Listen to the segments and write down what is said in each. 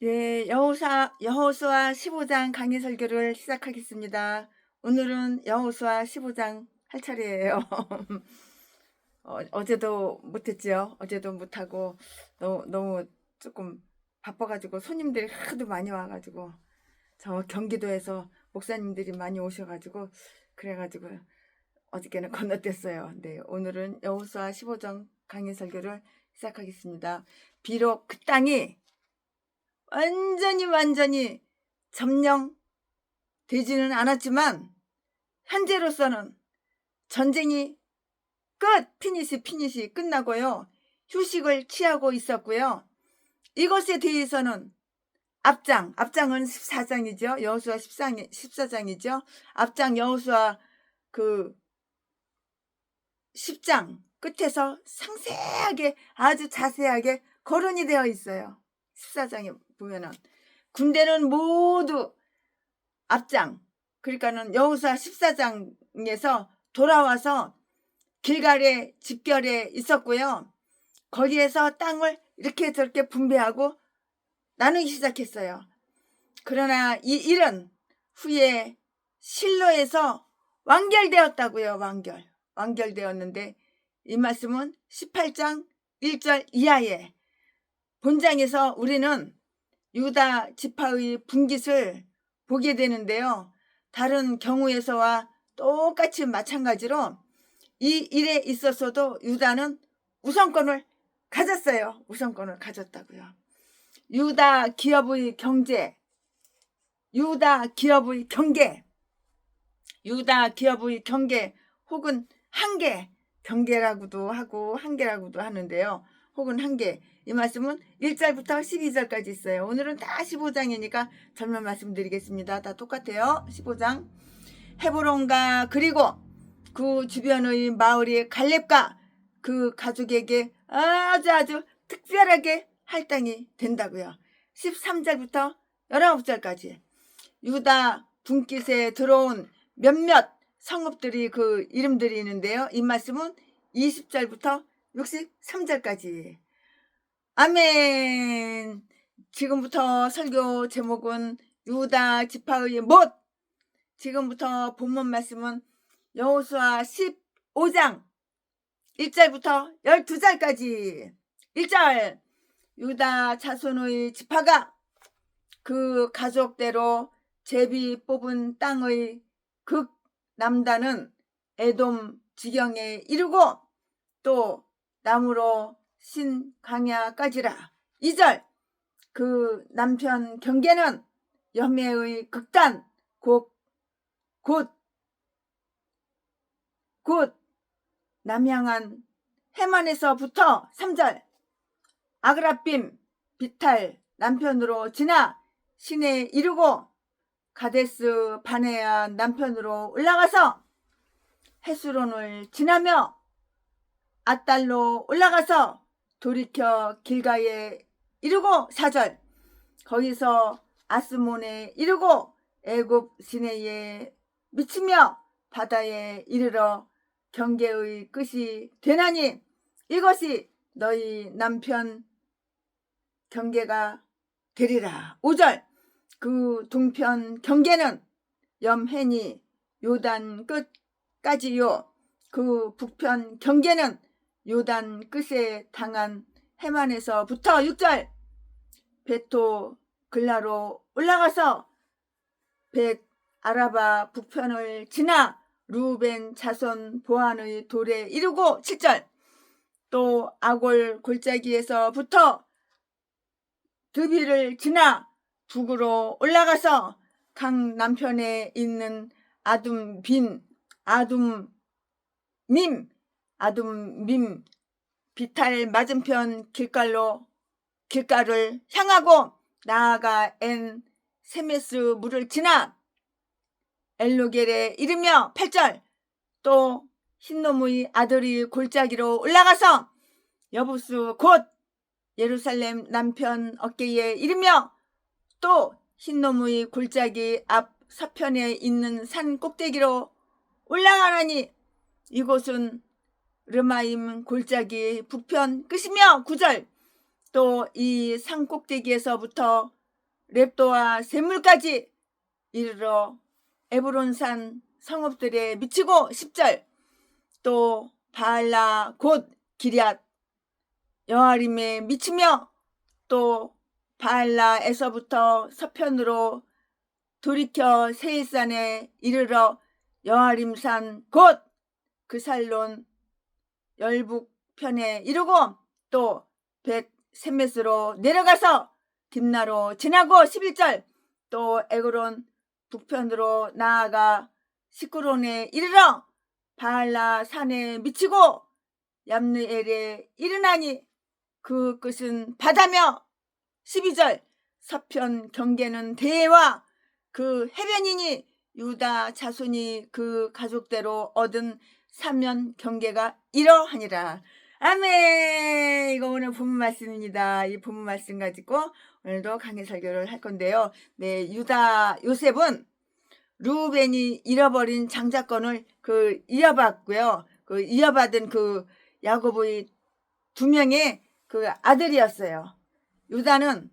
예, 여호수아 15장 강의 설교를 시작하겠습니다. 오늘은 여호수아 15장 할 차례예요. 어제도 못했지요. 어제도 못하고 너무 조금 바빠가지고 손님들이 하도 많이 와가지고 저 경기도에서 목사님들이 많이 오셔가지고 그래가지고 어저께는 건너뛰었어요. 네, 오늘은 여호수아 15장 강의 설교를 시작하겠습니다. 비록 그 땅이 완전히 점령되지는 않았지만 현재로서는 전쟁이 피니시 끝나고요. 휴식을 취하고 있었고요. 이것에 대해서는 앞장은 14장이죠. 여호수아 14장이죠. 앞장 여호수아 그 10장 끝에서 상세하게 아주 자세하게 거론이 되어 있어요. 14장에 보면은 군대는 모두 앞장, 그러니까는 여호수아 14장에서 돌아와서 길갈의 집결에 있었고요. 거기에서 땅을 이렇게 저렇게 분배하고 나누기 시작했어요. 그러나 이 일은 후에 실로에서 완결되었다고요. 완결되었는데 이 말씀은 18장 1절 이하에 본장에서 우리는 유다 지파의 분깃을 보게 되는데요. 다른 경우에서와 똑같이 마찬가지로 이 일에 있어서도 유다는 우선권을 가졌어요. 우선권을 가졌다고요. 유다 기업의 경제, 유다 기업의 경계 혹은 한계, 경계라고도 하고 한계라고도 하는데요. 혹은 한계, 이 말씀은 1절부터 12절까지 있어요. 오늘은 다 15장이니까 전면 말씀드리겠습니다. 다 똑같아요. 15장. 헤브론과 그리고 그 주변의 마을이 갈렙과 그 가족에게 아주 특별하게 할당이 된다고요. 13절부터 19절까지 유다 분깃에 들어온 몇몇 성읍들이 그 이름들이 있는데요. 이 말씀은 20절부터 63절까지. 아멘. 지금부터 설교 제목은 유다 지파의 못. 지금부터 본문 말씀은 여호수아 15장 1절부터 12절까지. 1절, 유다 자손의 지파가 그 가족대로 제비 뽑은 땅의 극남단은 에돔 지경에 이르고 또 남으로 신강야까지라. 2절, 그 남편 경계는 여매의 극단 곧 남향한 해만에서부터. 3절, 아그라빔 비탈 남편으로 지나 시내에 이르고 가데스 바네아 남편으로 올라가서 헤스론을 지나며 아달로 올라가서 돌이켜 길가에 이르고. 4절, 거기서 아스몬에 이르고 애굽 시내에 미치며 바다에 이르러 경계의 끝이 되나니 이것이 너희 남편 경계가 되리라. 5절, 그 동편 경계는 염해니 요단 끝까지요. 그 북편 경계는 요단 끝에 당한 해만에서부터. 6절, 베토 글라로 올라가서 벳 아라바 북편을 지나 루벤 자손 보안의 돌에 이르고. 7절, 또 아골 골짜기에서부터 드비를 지나 북으로 올라가서 강 남편에 있는 아둠민 비탈 맞은편 길가를 향하고 나아가 엔 세메스 물을 지나 엘로겔에 이르며. 8절, 또 흰놈의 아들이 골짜기로 올라가서 여부스 곧 예루살렘 남편 어깨에 이르며 또 흰놈의 골짜기 앞 서편에 있는 산 꼭대기로 올라가나니 이곳은 르마임 골짜기 북편 끝이며. 9절, 또 이 산 꼭대기에서부터 렙도와 샘물까지 이르러 에브론산 성읍들에 미치고 10절 또 바알라 곧 기럇 여아림에 미치며 또 바알라에서부터 서편으로 돌이켜 세일산에 이르러 여아림산 곧 그살론 열북편에 이르고 또 벳세메스로 내려가서 딥나로 지나고 11절 또 에그론 북편으로 나아가 시크론에 이르러 바알라 산에 미치고 얌느엘에 이르나니 그 끝은 바다며 12절 서편 경계는 대해와 그 해변이니 유다 자손이 그 가족대로 얻은 사면 경계가 이러하니라. 아멘. 이거 오늘 본문 말씀입니다. 이 본문 말씀 가지고 오늘도 강해 설교를 할 건데요. 네, 유다 요셉은 루벤이 잃어버린 장자권을 이어받고요. 이어받은 야곱의 2명의 아들이었어요. 유다는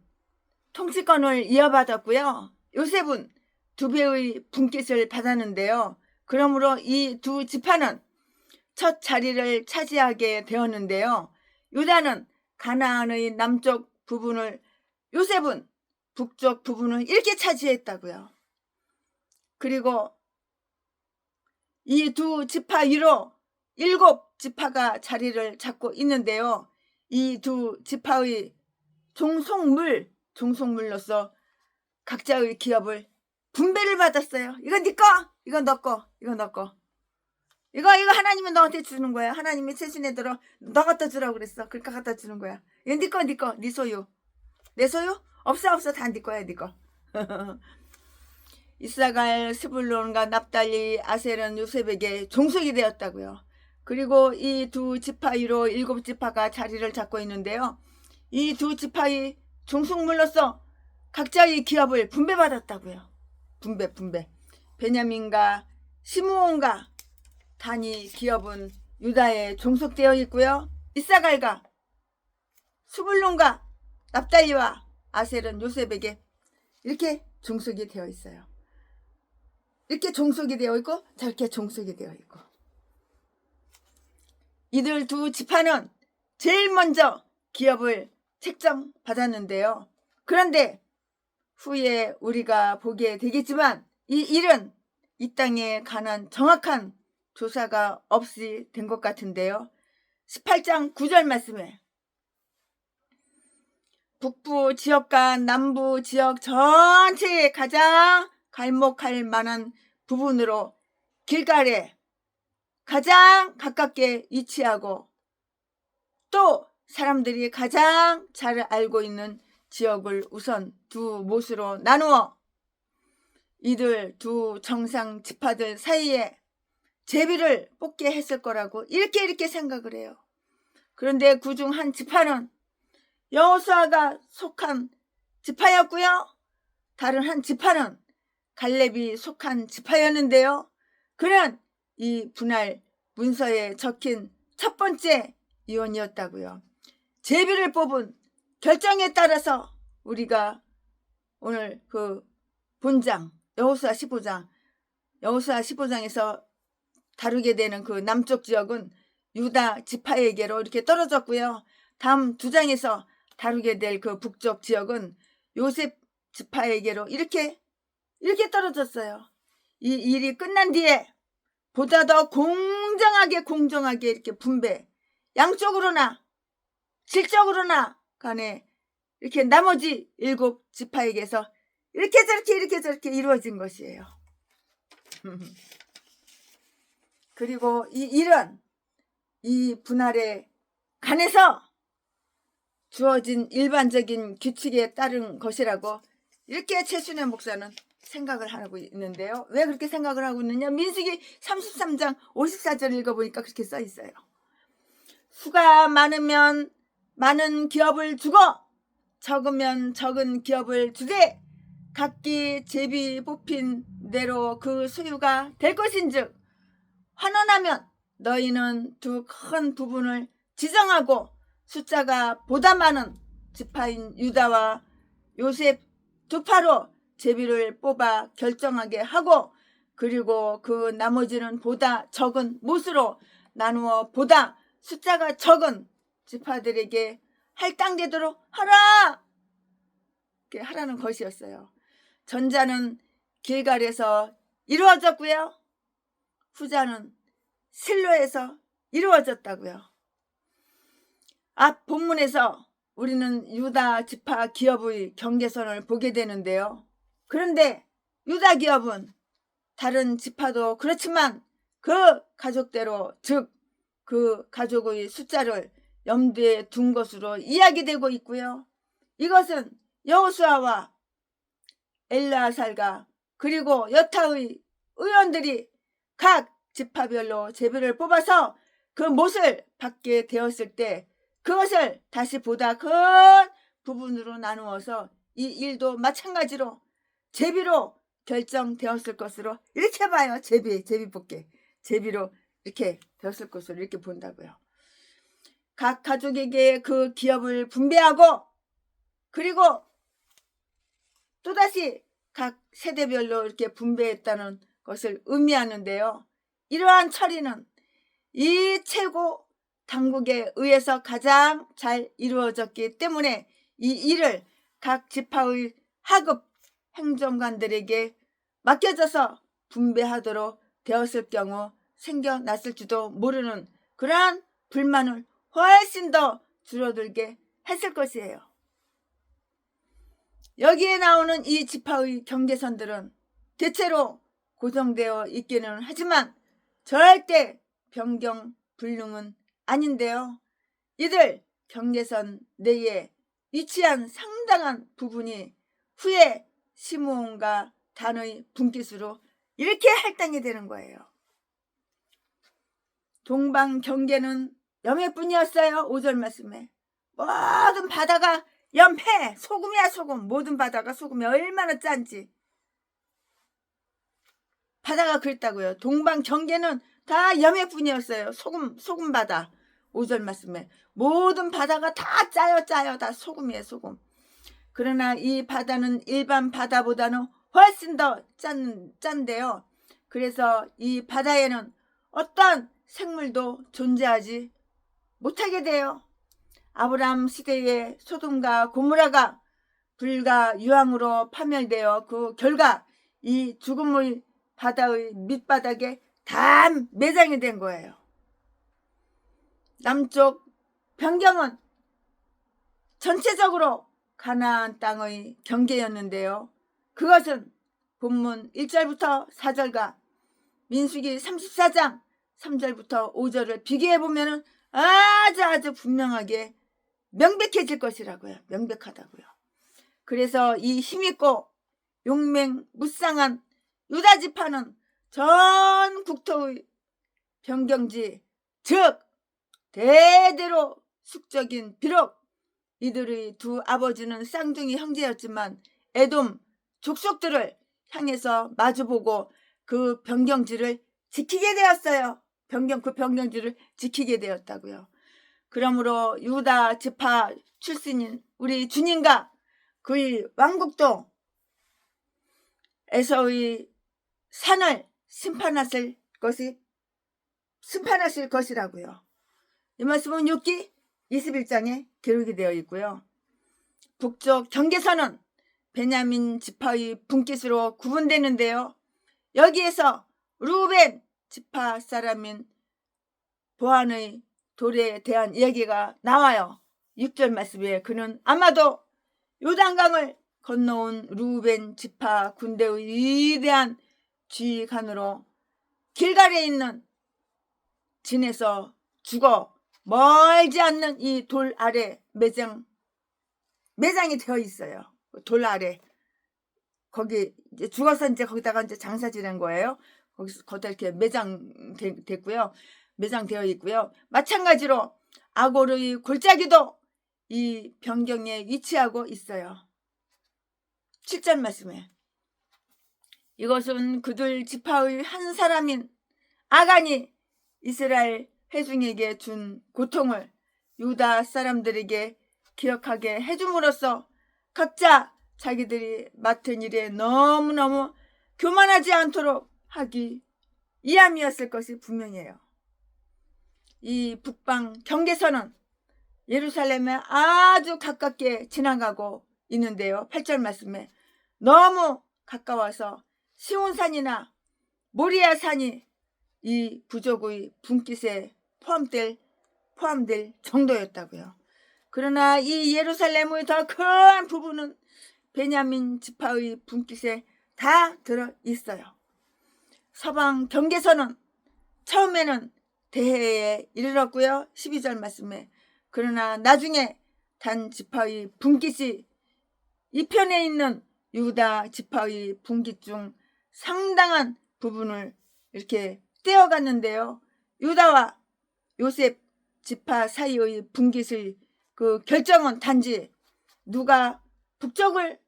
통치권을 이어받았고요. 요셉은 2배의 분깃을 받았는데요. 그러므로 이 두 지파는 첫 자리를 차지하게 되었는데요. 유다는 가나안의 남쪽 부분을, 요셉은 북쪽 부분을 이렇게 차지했다고요. 그리고 이 두 지파 위로 7지파가 자리를 잡고 있는데요. 이 두 지파의 종속물로서 각자의 기업을 분배를 받았어요. 이건 네 거, 이건 너 거, 이건 너 거. 이거 하나님은 너한테 주는 거야. 하나님이 최신애들어 너 갖다 주라고 그랬어. 그러니까 갖다 주는 거야. 이건 네 거, 네 거, 네 소유. 내 소유? 없어. 다 네 거야, 네 거. 이사갈, 스불론과 납달리, 아셀은 요셉에게 종속이 되었다고요. 그리고 이 두 지파 위로 7지파가 자리를 잡고 있는데요. 이 두 지파의 종속물로서 각자의 기업을 분배받았다고요. 분배. 베냐민과 시므온과 단이 기업은 유다에 종속되어 있고요. 이사갈과 스불론과 납달리와 아셀은 요셉에게 이렇게 종속이 되어 있어요. 이렇게 종속이 되어 있고 저렇게 종속이 되어 있고, 이들 두 지파는 제일 먼저 기업을 책정받았는데요. 그런데 후에 우리가 보게 되겠지만 이 일은 이 땅에 관한 정확한 조사가 없이 된 것 같은데요. 18장 9절 말씀에 북부 지역과 남부 지역 전체에 가장 갈목할 만한 부분으로 길갈에 가장 가깝게 위치하고 또 사람들이 가장 잘 알고 있는 지역을 우선 두 못으로 나누어 이들 두 정상 지파들 사이에 제비를 뽑게 했을 거라고 이렇게 생각을 해요. 그런데 그중 한 지파는 여호수아가 속한 지파였고요. 다른 한 지파는 갈렙이 속한 지파였는데요. 그는 이 분할 문서에 적힌 첫 번째 위원이었다고요. 제비를 뽑은 결정에 따라서 우리가 오늘 본장 여호수아 15장에서 다루게 되는 남쪽 지역은 유다 지파에게로 이렇게 떨어졌고요. 다음 2장에서 다루게 될 북쪽 지역은 요셉 지파에게로 이렇게 떨어졌어요. 이 일이 끝난 뒤에 보다 더 공정하게 이렇게 분배, 양쪽으로나 질적으로나 간에 이렇게 나머지 7지파에게서 이렇게 저렇게 이루어진 것이에요. 그리고 이 일은 이 분할에 관해서 주어진 일반적인 규칙에 따른 것이라고 이렇게 최순애 목사는 생각을 하고 있는데요. 왜 그렇게 생각을 하고 있느냐? 민수기 33장 54절 읽어보니까 그렇게 써 있어요. 수가 많으면 많은 기업을 주고 적으면 적은 기업을 주되 각기 제비 뽑힌 대로 그 소유가 될 것인즉 환원하면 너희는 두 큰 부분을 지정하고 숫자가 보다 많은 지파인 유다와 요셉 두 파로 제비를 뽑아 결정하게 하고, 그리고 그 나머지는 보다 적은 못으로 나누어 보다 숫자가 적은 지파들에게 할당되도록 하라! 이렇게 하라는 것이었어요. 전자는 길갈에서 이루어졌고요. 후자는 실로에서 이루어졌다고요. 앞 본문에서 우리는 유다 지파 기업의 경계선을 보게 되는데요. 그런데 유다 기업은 다른 지파도 그렇지만 그 가족대로, 즉 그 가족의 숫자를 염두에 둔 것으로 이야기되고 있고요. 이것은 여호수아와 엘르아살과 그리고 여타의 의원들이 각 지파별로 제비를 뽑아서 그 못을 받게 되었을 때 그것을 다시 보다 큰 부분으로 나누어서 이 일도 마찬가지로 제비로 결정되었을 것으로 이렇게 봐요. 제비 뽑기. 제비로 이렇게 되었을 것으로 이렇게 본다고요. 각 가족에게 그 기업을 분배하고, 그리고 또다시 각 세대별로 이렇게 분배했다는 것을 의미하는데요. 이러한 처리는 이 최고 당국에 의해서 가장 잘 이루어졌기 때문에 이 일을 각 지파의 하급 행정관들에게 맡겨져서 분배하도록 되었을 경우 생겨났을지도 모르는 그러한 불만을 훨씬 더 줄어들게 했을 것이에요. 여기에 나오는 이 지파의 경계선들은 대체로 고정되어 있기는 하지만 절대 변경 불능은 아닌데요. 이들 경계선 내에 위치한 상당한 부분이 후에 시므온과 단의 분깃으로 이렇게 할당이 되는 거예요. 동방 경계는 염해뿐이었어요. 5절 말씀에 모든 바다가 염해, 소금이야 소금. 모든 바다가 소금이 얼마나 짠지 바다가 그랬다고요. 동방 경계는 다 염해뿐이었어요. 소금 바다. 5절 말씀에 모든 바다가 다 짜요. 다 소금이에요. 소금. 그러나 이 바다는 일반 바다보다는 훨씬 더 짠데요. 그래서 이 바다에는 어떤 생물도 존재하지 못하게 돼요. 아브라함 시대에 소돔과 고모라가 불과 유황으로 파멸되어 그 결과 이 죽음의 바다의 밑바닥에 다 매장이 된 거예요. 남쪽 변경은 전체적으로 가나안 땅의 경계였는데요. 그것은 본문 1절부터 4절과 민수기 34장 3절부터 5절을 비교해보면 아주 분명하게 명백해질 것이라고요. 명백하다고요. 그래서 이 힘있고 용맹무쌍한 유다 지파는 전 국토의 변경지, 즉 대대로 숙적인, 비록 이들의 두 아버지는 쌍둥이 형제였지만 에돔 족속들을 향해서 마주보고 그 변경지를 지키게 되었어요. 그 변경지를 지키게 되었다고요. 그러므로 유다 지파 출신인 우리 주님과 그의 왕국도 에서의 산을 심판하실 것이라고요. 이 말씀은 욥기 21장에 기록이 되어 있고요. 북쪽 경계선은 베냐민 지파의 분깃으로 구분되는데요. 여기에서 루벤 지파 사람인 보안의 돌에 대한 이야기가 나와요. 6절 말씀에 그는 아마도 요단강을 건너온 루벤 지파 군대의 위대한 지휘관으로 길갈에 있는 진에서 죽어 멀지 않는 이 돌 아래 매장이 되어 있어요. 돌 아래 거기 이제 죽어서 이제 거기다가 이제 장사 지낸 거예요. 거기다 이렇게 매장되어 있고요. 마찬가지로 아골의 골짜기도 이 변경에 위치하고 있어요. 7절 말씀에 이것은 그들 지파의 한 사람인 아간이 이스라엘 회중에게 준 고통을 유다 사람들에게 기억하게 해줌으로써 각자 자기들이 맡은 일에 너무너무 교만하지 않도록 하기 위함이었을 것이 분명해요. 이 북방 경계선은 예루살렘에 아주 가깝게 지나가고 있는데요. 8절 말씀에 너무 가까워서 시온산이나 모리아산이 이 부족의 분깃에 포함될 정도였다고요. 그러나 이 예루살렘의 더 큰 부분은 베냐민 지파의 분깃에 다 들어있어요. 서방 경계선은 처음에는 대해에 이르렀고요. 12절 말씀에 그러나 나중에 단 지파의 분깃이 이편에 있는 유다 지파의 분깃 중 상당한 부분을 이렇게 떼어갔는데요. 유다와 요셉 지파 사이의 분깃의 그 결정은 단지 누가 북쪽을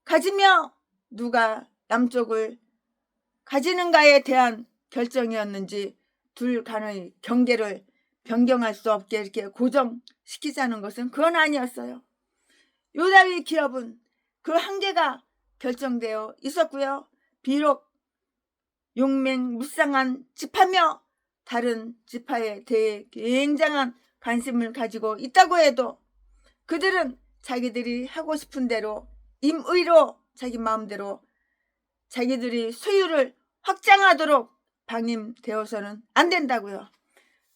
가지며 누가 남쪽을 가지는가에 대한 결정이었는지 둘 간의 경계를 변경할 수 없게 이렇게 고정시키자는 것은 그건 아니었어요. 유다의 기업은 그 한계가 결정되어 있었고요. 비록 용맹무쌍한 지파며 다른 지파에 대해 굉장한 관심을 가지고 있다고 해도 그들은 자기들이 하고 싶은 대로 임의로 자기 마음대로 자기들이 소유를 확장하도록 방임되어서는 안 된다고요.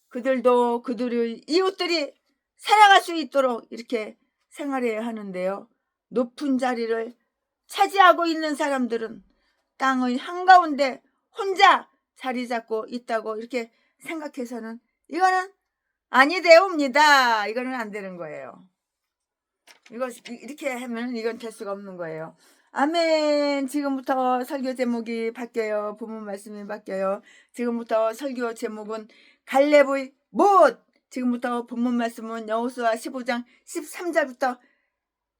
그들도 그들의 이웃들이 살아갈 수 있도록 이렇게 생활해야 하는데요. 높은 자리를 차지하고 있는 사람들은 땅의 한가운데 혼자 자리 잡고 있다고 이렇게 생각해서는 이거는 아니되옵니다. 이거는 안 되는 거예요. 이거 이렇게 하면 이건 될 수가 없는 거예요. 아멘. 지금부터 설교 제목이 바뀌어요. 본문 말씀이 바뀌어요. 지금부터 설교 제목은 갈렙의 못. 지금부터 본문 말씀은 여호수아 15장 13절부터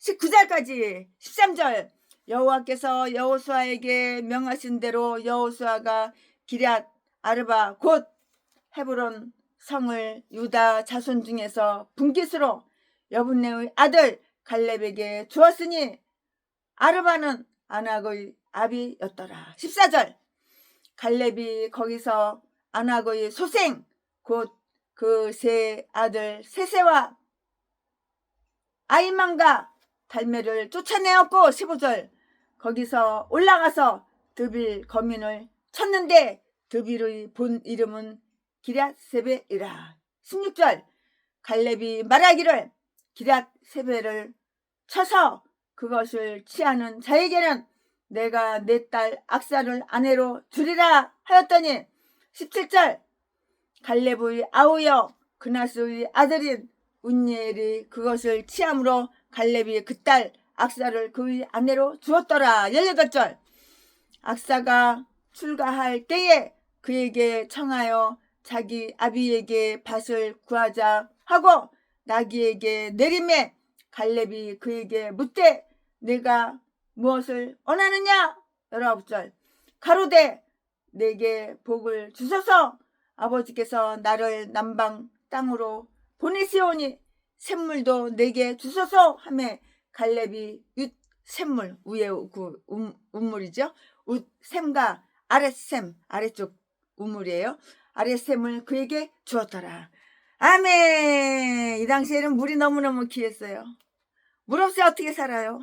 19절까지 13절. 여호와께서 여호수아에게 명하신 대로 여호수아가 기럇 아르바 곧 헤브론 성을 유다 자손 중에서 분깃으로 여분네의 아들 갈렙에게 주었으니 아르바는 아낙의 아비였더라. 14절. 갈렙이 거기서 아낙의 소생 곧 그 세 아들 세세와 아이만과 달메를 쫓아내었고 15절. 거기서 올라가서 드빌 거민을 쳤는데 드빌의 본 이름은 기럇세벨이라. 16절. 갈렙이 말하기를 기럇세벨을 쳐서 그것을 취하는 자에게는 내가 내 딸 악사를 아내로 주리라 하였더니 17절. 갈렙의 아우여 그나스의 아들인 운니엘이 그것을 취함으로 갈렙이 그 딸 악사를 그의 아내로 주었더라. 18절. 악사가 출가할 때에 그에게 청하여 자기 아비에게 밭을 구하자 하고 나귀에게 내림에 갈렙이 그에게 묻되 내가 무엇을 원하느냐. 19절. 가로되 내게 복을 주소서 아버지께서 나를 남방 땅으로 보내시오니 샘물도 내게 주소서 하매 갈렙이 윳샘물 위에 그 우물이죠. 샘과 아랫샘 아래쪽 우물이에요. 아랫샘을 그에게 주었더라. 아멘. 이 당시에는 물이 너무너무 귀했어요. 물 없이 어떻게 살아요?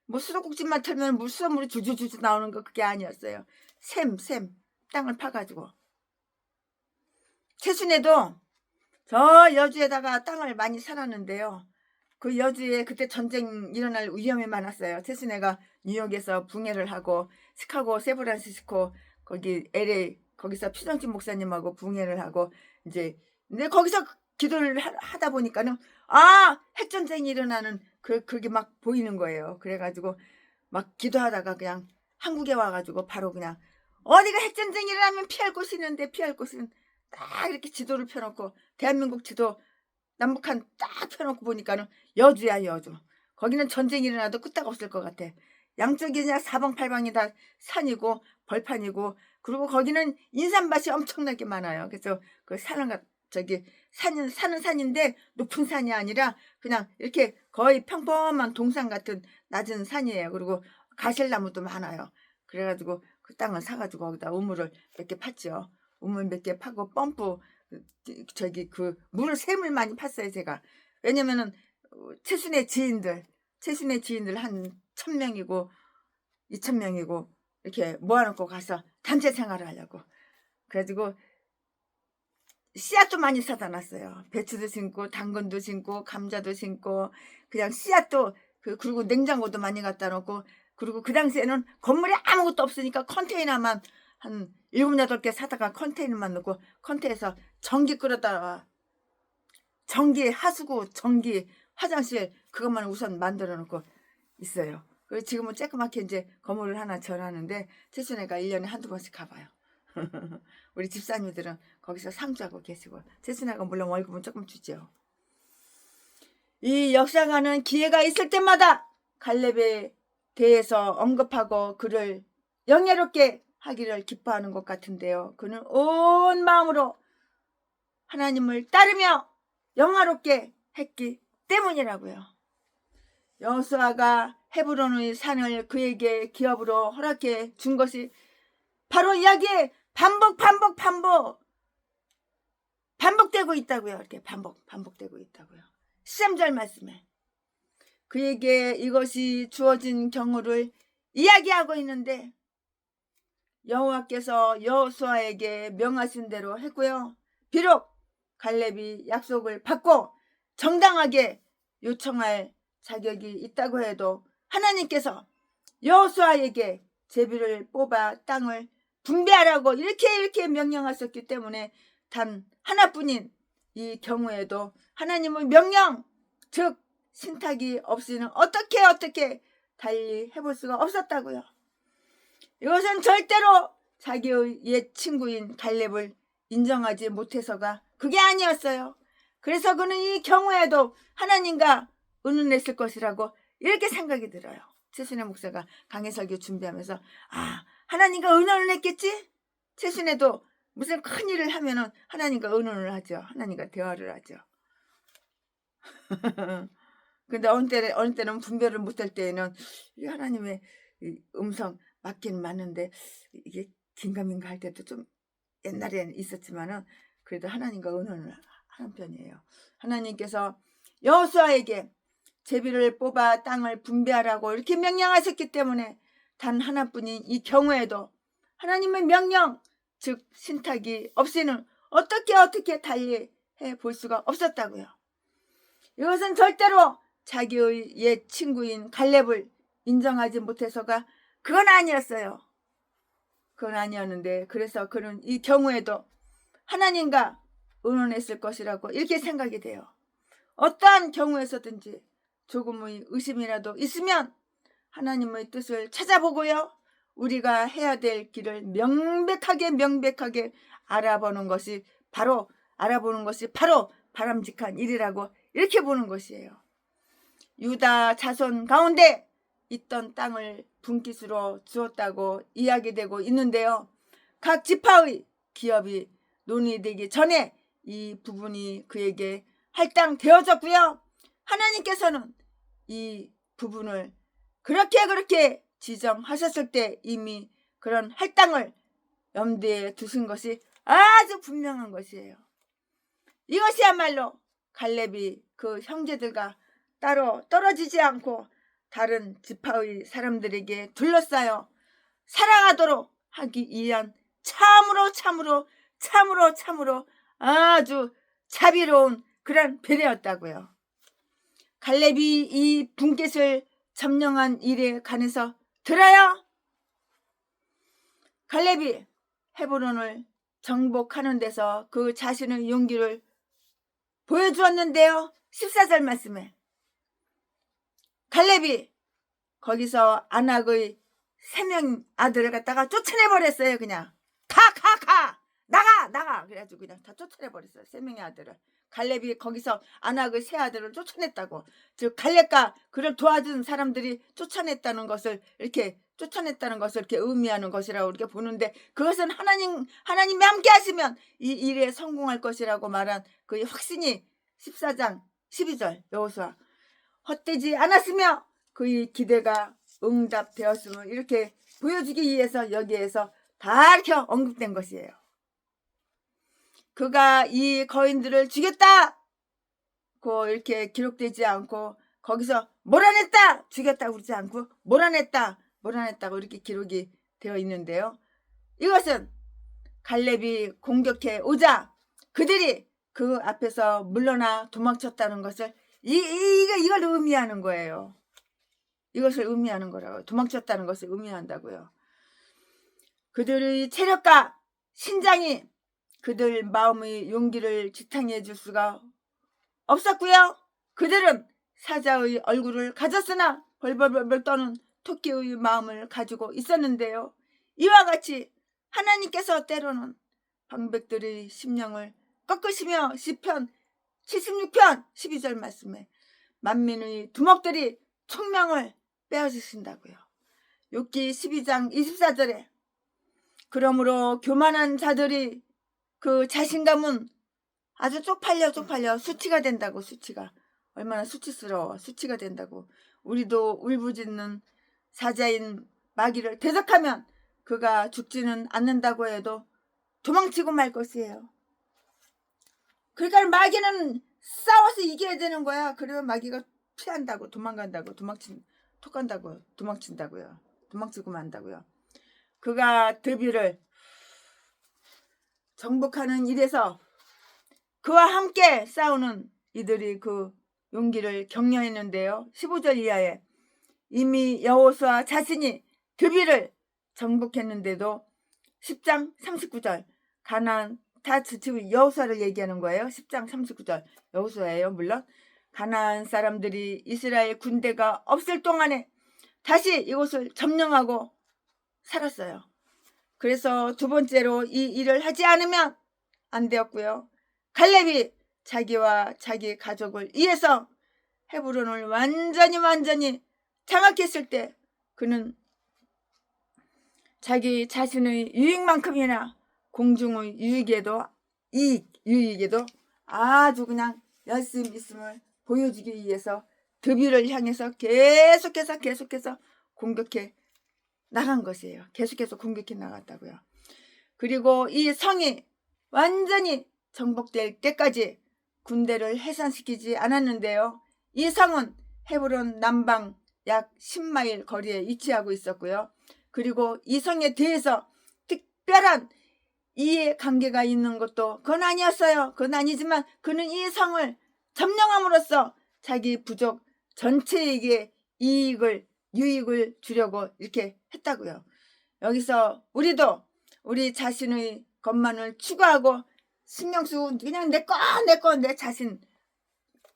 뭐 수도꼭지만 털면 수돗물이 줄줄줄 나오는 거 그게 아니었어요. 샘 땅을 파가지고. 최순애도 저 여주에다가 땅을 많이 살았는데요. 그 여주에 그때 전쟁 일어날 위험이 많았어요. 최순애가 뉴욕에서 붕해를 하고 시카고, 샌프란시스코, 거기 LA 거기서 피정진 목사님하고 붕해를 하고 이제 근데 거기서 기도를 하다 보니까는 핵전쟁이 일어나는 그게 막 보이는 거예요. 그래가지고 막 기도하다가 그냥 한국에 와가지고 바로 그냥 어디가 핵전쟁이 일어나면 피할 곳이 있는데 피할 곳은 딱 이렇게 지도를 펴놓고 대한민국 지도 남북한 딱 펴놓고 보니까는 여주야 여주. 거기는 전쟁이 일어나도 끄떡없을 것 같아. 양쪽이 그냥 사방팔방이 다 산이고 벌판이고 그리고 거기는 인삼밭이 엄청나게 많아요. 그래서 그 산을 저기 사는 산인데 높은 산이 아니라 그냥 이렇게 거의 평범한 동산 같은 낮은 산이에요. 그리고 가실나무도 많아요. 그래가지고 그 땅을 사가지고 거기다 우물을 몇 개 팠죠. 우물 몇 개 파고 펌프 저기 그 물을 샘을 많이 팠어요 제가. 왜냐면은 최순의 지인들 한 1000명이고 2000명이고 이렇게 모아놓고 가서 단체 생활을 하려고. 그래가지고 씨앗도 많이 사다 놨어요. 배추도 심고 당근도 심고 감자도 심고 그냥 씨앗도 그리고 냉장고도 많이 갖다 놓고. 그리고 그 당시에는 건물에 아무것도 없으니까 컨테이너만 한 7, 8개 사다가 컨테이너만 넣고 컨테이너에서 전기 끌어다가 전기 하수구 전기 화장실 그것만 우선 만들어 놓고 있어요. 그리고 지금은 쬐끄맣게 이제 건물을 하나 전하는데 최순애가 1년에 한두 번씩 가봐요. 우리 집사님들은 거기서 상주하고 계시고 최순애가 물론 월급은 조금 주죠. 이 역사가는 기회가 있을 때마다 갈렙에 대해서 언급하고 그를 영예롭게 하기를 기뻐하는 것 같은데요. 그는 온 마음으로 하나님을 따르며 영화롭게 했기 때문이라고요. 여호수아가 헤브론의 산을 그에게 기업으로 허락해 준 것이 바로 이야기에 반복되고 있다고요. 이렇게 반복되고 있다고요. 13절 말씀에 그에게 이것이 주어진 경우를 이야기하고 있는데 여호와께서 여호수아에게 명하신 대로 했고요. 비록 갈렙이 약속을 받고 정당하게 요청할 자격이 있다고 해도 하나님께서 여호수아에게 제비를 뽑아 땅을 분배하라고 이렇게 명령하셨기 때문에 단 하나뿐인 이 경우에도 하나님의 명령 즉 신탁이 없이는 어떻게 달리 해볼 수가 없었다고요. 이것은 절대로 자기의 옛 친구인 갈렙을 인정하지 못해서가 그게 아니었어요. 그래서 그는 이 경우에도 하나님과 의논했을 것이라고 이렇게 생각이 들어요. 최순애 목사가 강해설교 준비하면서 하나님과 의논을 했겠지? 최순애도 무슨 큰일을 하면은 하나님과 의논을 하죠. 하나님과 대화를 하죠. 근데 어느 때는 분별을 못할 때에는 이 하나님의 음성 맞긴 맞는데 이게 긴가민가 할 때도 좀 옛날에는 있었지만은 그래도 하나님과 의논을 하는 편이에요. 하나님께서 여호수아에게 제비를 뽑아 땅을 분배하라고 이렇게 명령하셨기 때문에 단 하나뿐인 이 경우에도 하나님의 명령 즉 신탁이 없이는 어떻게 달리 해볼 수가 없었다고요. 이것은 절대로 자기의 옛 친구인 갈렙을 인정하지 못해서가 그건 아니었어요. 그건 아니었는데 그래서 그는 이 경우에도 하나님과 의논했을 것이라고 이렇게 생각이 돼요. 어떠한 경우에서든지 조금의 의심이라도 있으면 하나님의 뜻을 찾아보고요. 우리가 해야 될 길을 명백하게 알아보는 것이 바로 바람직한 일이라고 이렇게 보는 것이에요. 유다 자손 가운데 있던 땅을 분깃으로 주었다고 이야기되고 있는데요. 각 지파의 기업이 논의되기 전에 이 부분이 그에게 할당되어졌고요. 하나님께서는 이 부분을 그렇게 지정하셨을 때 이미 그런 할당을 염두에 두신 것이 아주 분명한 것이에요. 이것이야말로 갈렙이 그 형제들과 따로 떨어지지 않고 다른 지파의 사람들에게 둘러싸여 사랑하도록 하기 위한 참으로 아주 자비로운 그런 배려였다고요. 갈렙이 이 분깃을 점령한 일에 관해서 들어요. 갈렙이 헤브론을 정복하는 데서 그 자신의 용기를 보여주었는데요. 14절 말씀에 갈렙이 거기서 아낙의 3명 아들을 갖다가 쫓아내버렸어요. 그냥 가 나가 그래가지고 그냥 다 쫓아내버렸어요. 3명의 아들을. 갈렙이 거기서 아낙의 3 아들을 쫓아냈다고. 즉 갈렙과 그를 도와준 사람들이 쫓아냈다는 것을 이렇게 쫓아냈다는 것을 이렇게 의미하는 것이라고 이렇게 보는데, 그것은 하나님이 함께 하시면 이 일에 성공할 것이라고 말한 그 확신이 14장 12절 여호수아, 헛되지 않았으며 그의 기대가 응답되었음을 이렇게 보여주기 위해서 여기에서 다 이렇게 언급된 것이에요. 그가 이 거인들을 죽였다 고 이렇게 기록되지 않고, 거기서 몰아냈다 죽였다고 그러지 않고 몰아냈다고 이렇게 기록이 되어 있는데요. 이것은 갈렙이 공격해 오자 그들이 그 앞에서 물러나 도망쳤다는 것을 이걸 의미하는 거예요. 이것을 의미하는 거라고. 도망쳤다는 것을 의미한다고요. 그들의 체력과 신장이 그들 마음의 용기를 지탱해 줄 수가 없었고요. 그들은 사자의 얼굴을 가졌으나 벌벌벌 떠는 토끼의 마음을 가지고 있었는데요. 이와 같이 하나님께서 때로는 방백들의 심령을 꺾으시며 시편 76편 12절 말씀에 만민의 두목들이 총명을 빼앗으신다고요. 욥기 12장 24절에 그러므로 교만한 자들이 그 자신감은 아주 쪽팔려 수치가 된다고. 수치가 얼마나 수치스러워. 수치가 된다고. 우리도 울부짖는 사자인 마귀를 대적하면 그가 죽지는 않는다고 해도 도망치고 말 것이에요. 그러니까 마귀는 싸워서 이겨야 되는 거야. 그러면 마귀가 피한다고, 도망간다고, 도망친다고요. 도망치고 만다고요. 그가 드비를 정복하는 일에서 그와 함께 싸우는 이들이 그 용기를 격려했는데요. 15절 이하에 이미 여호수아 자신이 드비를 정복했는데도 10장 39절 가나안 다 지금 여호수아를 얘기하는 거예요. 10장 39절 여호수아예요. 물론 가나안 사람들이 이스라엘 군대가 없을 동안에 다시 이곳을 점령하고 살았어요. 그래서 두 번째로 이 일을 하지 않으면 안 되었고요. 갈렙이 자기와 자기 가족을 위해서 헤브론을 완전히 장악했을 때 그는 자기 자신의 유익만큼이나 공중의 유익에도 아주 그냥 열심히 있음을 보여주기 위해서 드비를 향해서 계속해서 공격해 나간 것이에요. 계속해서 공격해 나갔다고요. 그리고 이 성이 완전히 정복될 때까지 군대를 해산시키지 않았는데요. 이 성은 헤브론 남방 약 10마일 거리에 위치하고 있었고요. 그리고 이 성에 대해서 특별한 이해관계가 있는 것도 그건 아니었어요. 그건 아니지만 그는 이 성을 점령함으로써 자기 부족 전체에게 유익을 주려고 이렇게 했다고요. 여기서 우리도 우리 자신의 것만을 추구하고 신경 쓰고 그냥 내 자신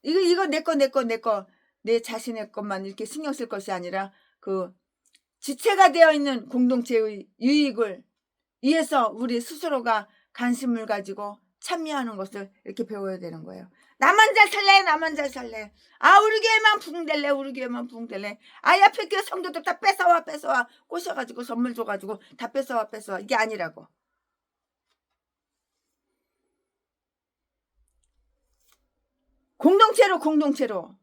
이거 내 자신의 것만 이렇게 신경 쓸 것이 아니라 그 지체가 되어 있는 공동체의 유익을 위해서 우리 스스로가 관심을 가지고 참여하는 것을 이렇게 배워야 되는 거예요. 나만 잘 살래. 아, 우리 교회만 부흥될래. 아, 옆에 교회 성도들 다 뺏어와. 꼬셔가지고 선물 줘가지고 다 뺏어와. 이게 아니라고. 공동체로.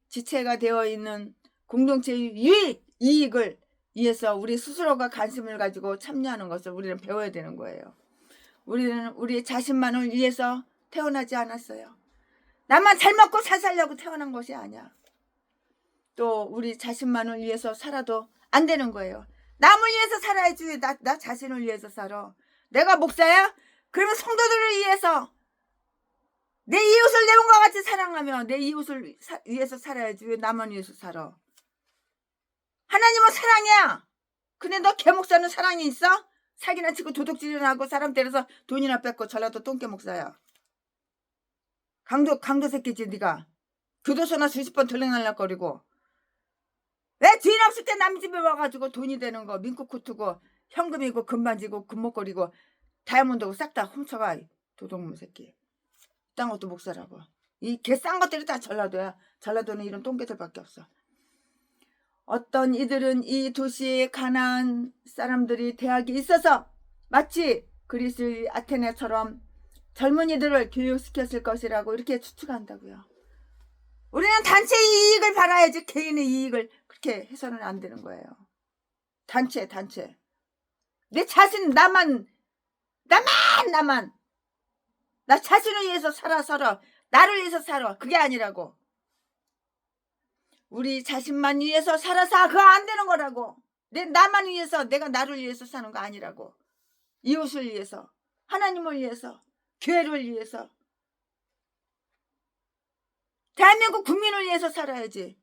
지체가 되어 있는 공동체의 이익을 위해서 우리 스스로가 관심을 가지고 참여하는 것을 우리는 배워야 되는 거예요. 우리는 우리 자신만을 위해서 태어나지 않았어요. 나만 잘 먹고 잘 살려고 태어난 것이 아니야. 또 우리 자신만을 위해서 살아도 안 되는 거예요. 남을 위해서 살아야지. 나 자신을 위해서 살아. 내가 목사야? 그러면 성도들을 위해서 내 이웃을 내 몸과 같이 사랑하며 내 이웃을 위해서 살아야지. 왜 나만 위해서 살아? 하나님은 사랑이야. 근데 너 개목사는 사랑이 있어? 사기나 치고 도둑질이나 하고 사람 때려서 돈이나 뺏고 전라도 똥개 목사야. 강도 새끼지 네가. 교도소나 수십 번 들락날락거리고. 왜 주인 없을 때 남 집에 와가지고 돈이 되는 거 민코코트고 현금이고 금반지고 금목걸이고 다이아몬드고 싹 다 훔쳐가. 도둑놈 새끼. 딴 것도 목사라고. 이 개 싼 것들이 다 전라도야. 전라도는 이런 똥개들밖에 없어. 어떤 이들은 이 도시에 가나안 사람들이 대학에 있어서 마치 그리스의 아테네처럼 젊은이들을 교육시켰을 것이라고 이렇게 추측한다고요. 우리는 단체 이익을 바라야지 개인의 이익을 그렇게 해서는 안 되는 거예요. 단체. 내 자신 나만 나 자신을 위해서 살아. 나를 위해서 살아. 그게 아니라고. 우리 자신만 위해서 살아서 그거 안 되는 거라고. 나만 위해서, 내가 나를 위해서 사는 거 아니라고. 이웃을 위해서, 하나님을 위해서, 교회를 위해서, 대한민국 국민을 위해서 살아야지.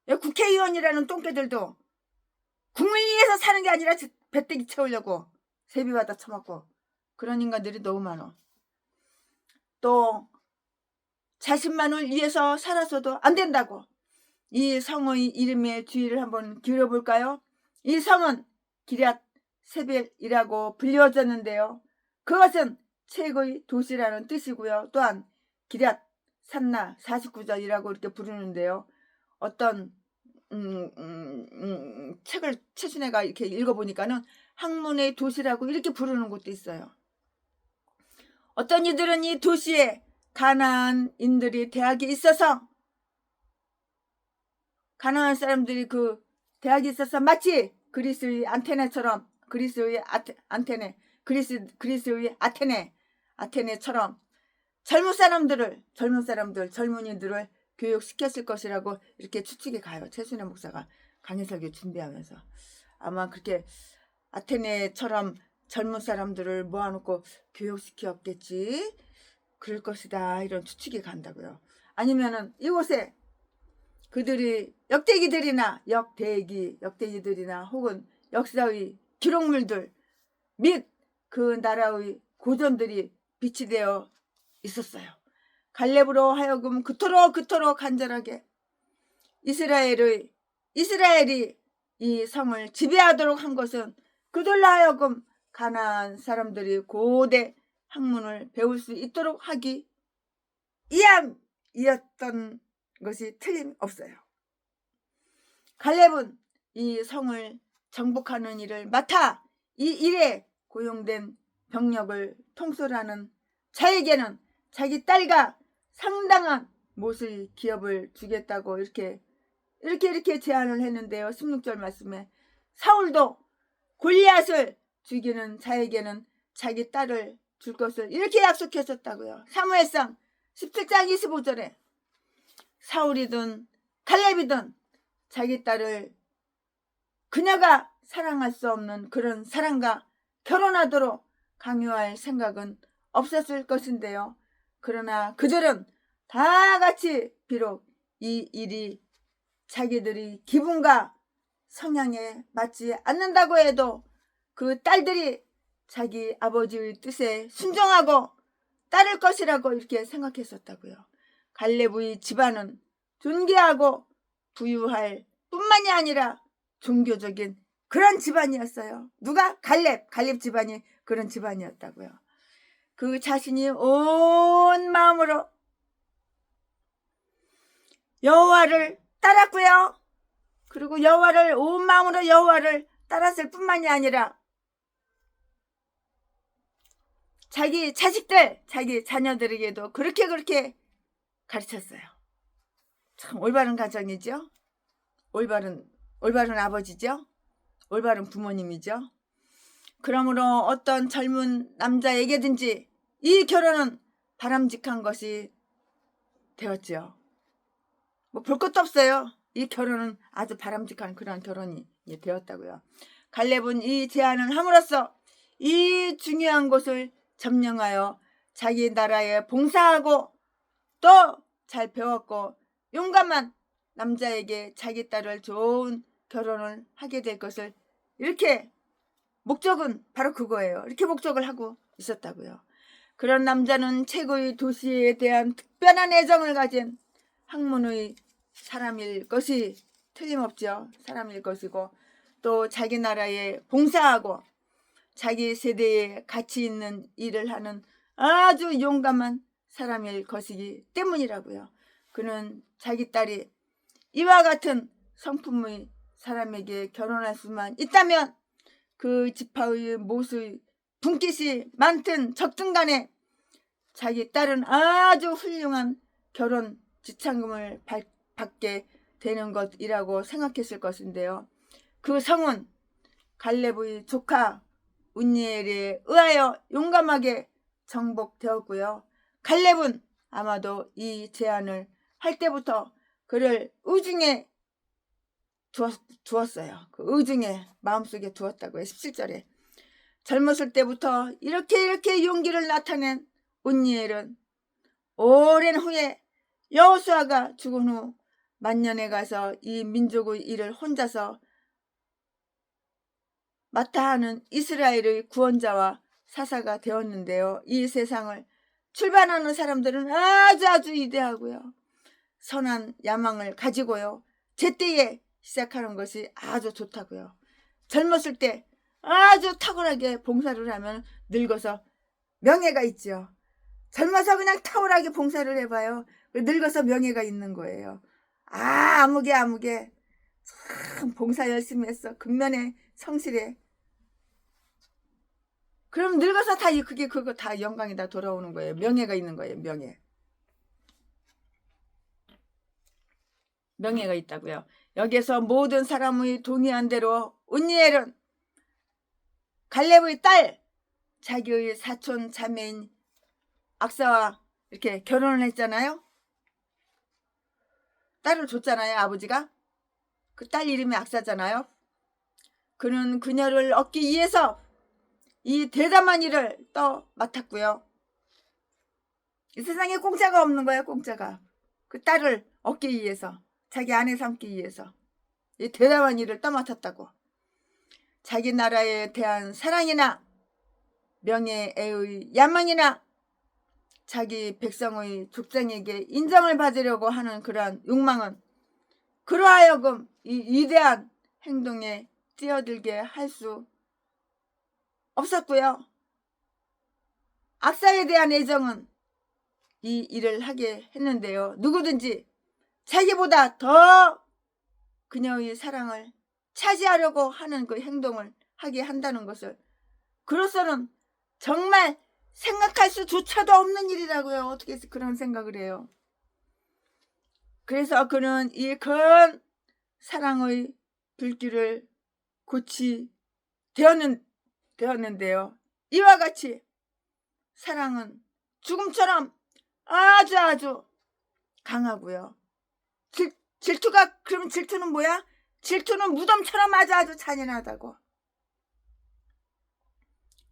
국회의원이라는 똥개들도 국민을 위해서 사는 게 아니라 배때기 채우려고 세비받아 처먹고 그런 인간들이 너무 많아. 또 자신만을 위해서 살아서도 안 된다고. 이 성의 이름의 주의를 한번 기울여볼까요? 이 성은 기럇 세벨이라고 불려졌는데요. 그것은 최고의 도시라는 뜻이고요. 또한 기럇 산나 49절이라고 이렇게 부르는데요. 어떤 책을 최순애가 이렇게 읽어보니까는 학문의 도시라고 이렇게 부르는 곳도 있어요. 어떤 이들은 이 도시에 가나안인들이 대학에 있어서 가나안 사람들이 그 대학에 있어서 마치 그리스의 아테네처럼 그리스의 아테네처럼 젊은이들을 교육시켰을 것이라고 이렇게 추측이 가요. 최순애 목사가 강의 설교 준비하면서. 아마 그렇게 아테네처럼 젊은 사람들을 모아놓고 교육시켰겠지. 그럴 것이다. 이런 추측이 간다고요. 아니면은 이곳에 그들이 역대기들이나 혹은 역사의 기록물들 및 그 나라의 고전들이 비치되어 있었어요. 갈렙으로 하여금 그토록 간절하게 이스라엘이 이 성을 지배하도록 한 것은 그들로 하여금 가나안 사람들이 고대 학문을 배울 수 있도록 하기 위함이었던 것이 틀림없어요. 갈렙은 이 성을 정복하는 일을 맡아 이 일에 고용된 병력을 통솔하는 자에게는 자기 딸과 상당한 모슬 기업을 주겠다고 이렇게 제안을 했는데요. 16절 말씀에 사울도 골리앗을 죽이는 자에게는 자기 딸을 줄 것을 이렇게 약속했었다고요. 사무엘상 17장 25절에 사울이든 갈렙이든 자기 딸을 그녀가 사랑할 수 없는 그런 사람과 결혼하도록 강요할 생각은 없었을 것인데요. 그러나 그들은 다 같이 비록 이 일이 자기들이 기분과 성향에 맞지 않는다고 해도 그 딸들이 자기 아버지의 뜻에 순종하고 따를 것이라고 이렇게 생각했었다고요. 갈렙의 집안은 존귀하고 부유할 뿐만이 아니라 종교적인 그런 집안이었어요. 누가? 갈렙 집안이 그런 집안이었다고요. 그 자신이 온 마음으로 여호와를 따랐고요. 그리고 온 마음으로 여호와를 따랐을 뿐만이 아니라 자기 자식들, 자기 자녀들에게도 그렇게 가르쳤어요. 참 올바른 가정이죠. 올바른 아버지죠. 올바른 부모님이죠. 그러므로 어떤 젊은 남자에게든지 이 결혼은 바람직한 것이 되었죠. 뭐 볼 것도 없어요. 이 결혼은 아주 바람직한 그런 결혼이 되었다고요. 갈렙은 이 제안을 함으로써 이 중요한 것을 점령하여 자기 나라에 봉사하고 또 잘 배웠고 용감한 남자에게 자기 딸을 좋은 결혼을 하게 될 것을 이렇게 목적은 바로 그거예요. 이렇게 목적을 하고 있었다고요. 그런 남자는 최고의 도시에 대한 특별한 애정을 가진 학문의 사람일 것이 틀림없죠. 사람일 것이고 또 자기 나라에 봉사하고 자기 세대에 가치 있는 일을 하는 아주 용감한 사람일 것이기 때문이라고요. 그는 자기 딸이 이와 같은 성품의 사람에게 결혼할 수만 있다면 그 지파의 못의 분깃이 많든 적든 간에 자기 딸은 아주 훌륭한 결혼 지참금을 받게 되는 것이라고 생각했을 것인데요. 그 성은 갈렙의 조카 운니엘에 의하여 용감하게 정복되었고요. 갈렙은 아마도 이 제안을 할 때부터 그를 의중에 두었어요. 그 의중에 마음속에 두었다고요. 17절에 젊었을 때부터 이렇게 용기를 나타낸 운니엘은 오랜 후에 여호수아가 죽은 후 만년에 가서 이 민족의 일을 혼자서 맡아 하는 이스라엘의 구원자와 사사가 되었는데요. 이 세상을 출발하는 사람들은 아주 위대하고요. 선한 야망을 가지고요. 제때에 시작하는 것이 아주 좋다고요. 젊었을 때 아주 탁월하게 봉사를 하면 늙어서 명예가 있죠. 젊어서 그냥 탁월하게 봉사를 해봐요. 늙어서 명예가 있는 거예요. 아무개 참 봉사 열심히 했어. 근면에 성실해. 그럼 늙어서 다 그거 다 영광이 다 돌아오는 거예요. 명예가 있는 거예요. 명예가 있다고요. 여기에서 모든 사람의 동의한 대로 운니엘은 갈렙의 딸, 자기의 사촌 자매인 악사와 이렇게 결혼을 했잖아요. 딸을 줬잖아요. 아버지가. 그 딸 이름이 악사잖아요. 그는 그녀를 얻기 위해서 이 대담한 일을 또 맡았고요. 이 세상에 공짜가 없는 거예요. 공짜가. 그 딸을 얻기 위해서, 자기 아내 삼기 위해서 이 대담한 일을 떠맡았다고. 자기 나라에 대한 사랑이나 명예의 야망이나 자기 백성의 족장에게 인정을 받으려고 하는 그러한 욕망은 그로 하여금 이 위대한 행동에 뛰어들게 할 수 없었고요. 악사에 대한 애정은 이 일을 하게 했는데요. 누구든지 자기보다 더 그녀의 사랑을 차지하려고 하는 그 행동을 하게 한다는 것을 그로서는 정말 생각할 수조차도 없는 일이라고요. 어떻게 그런 생각을 해요. 그래서 그는 이 큰 사랑의 불길을 되었는데요. 이와 같이 사랑은 죽음처럼 아주 강하고요. 그럼 질투는 뭐야? 질투는 무덤처럼 아주 잔인하다고.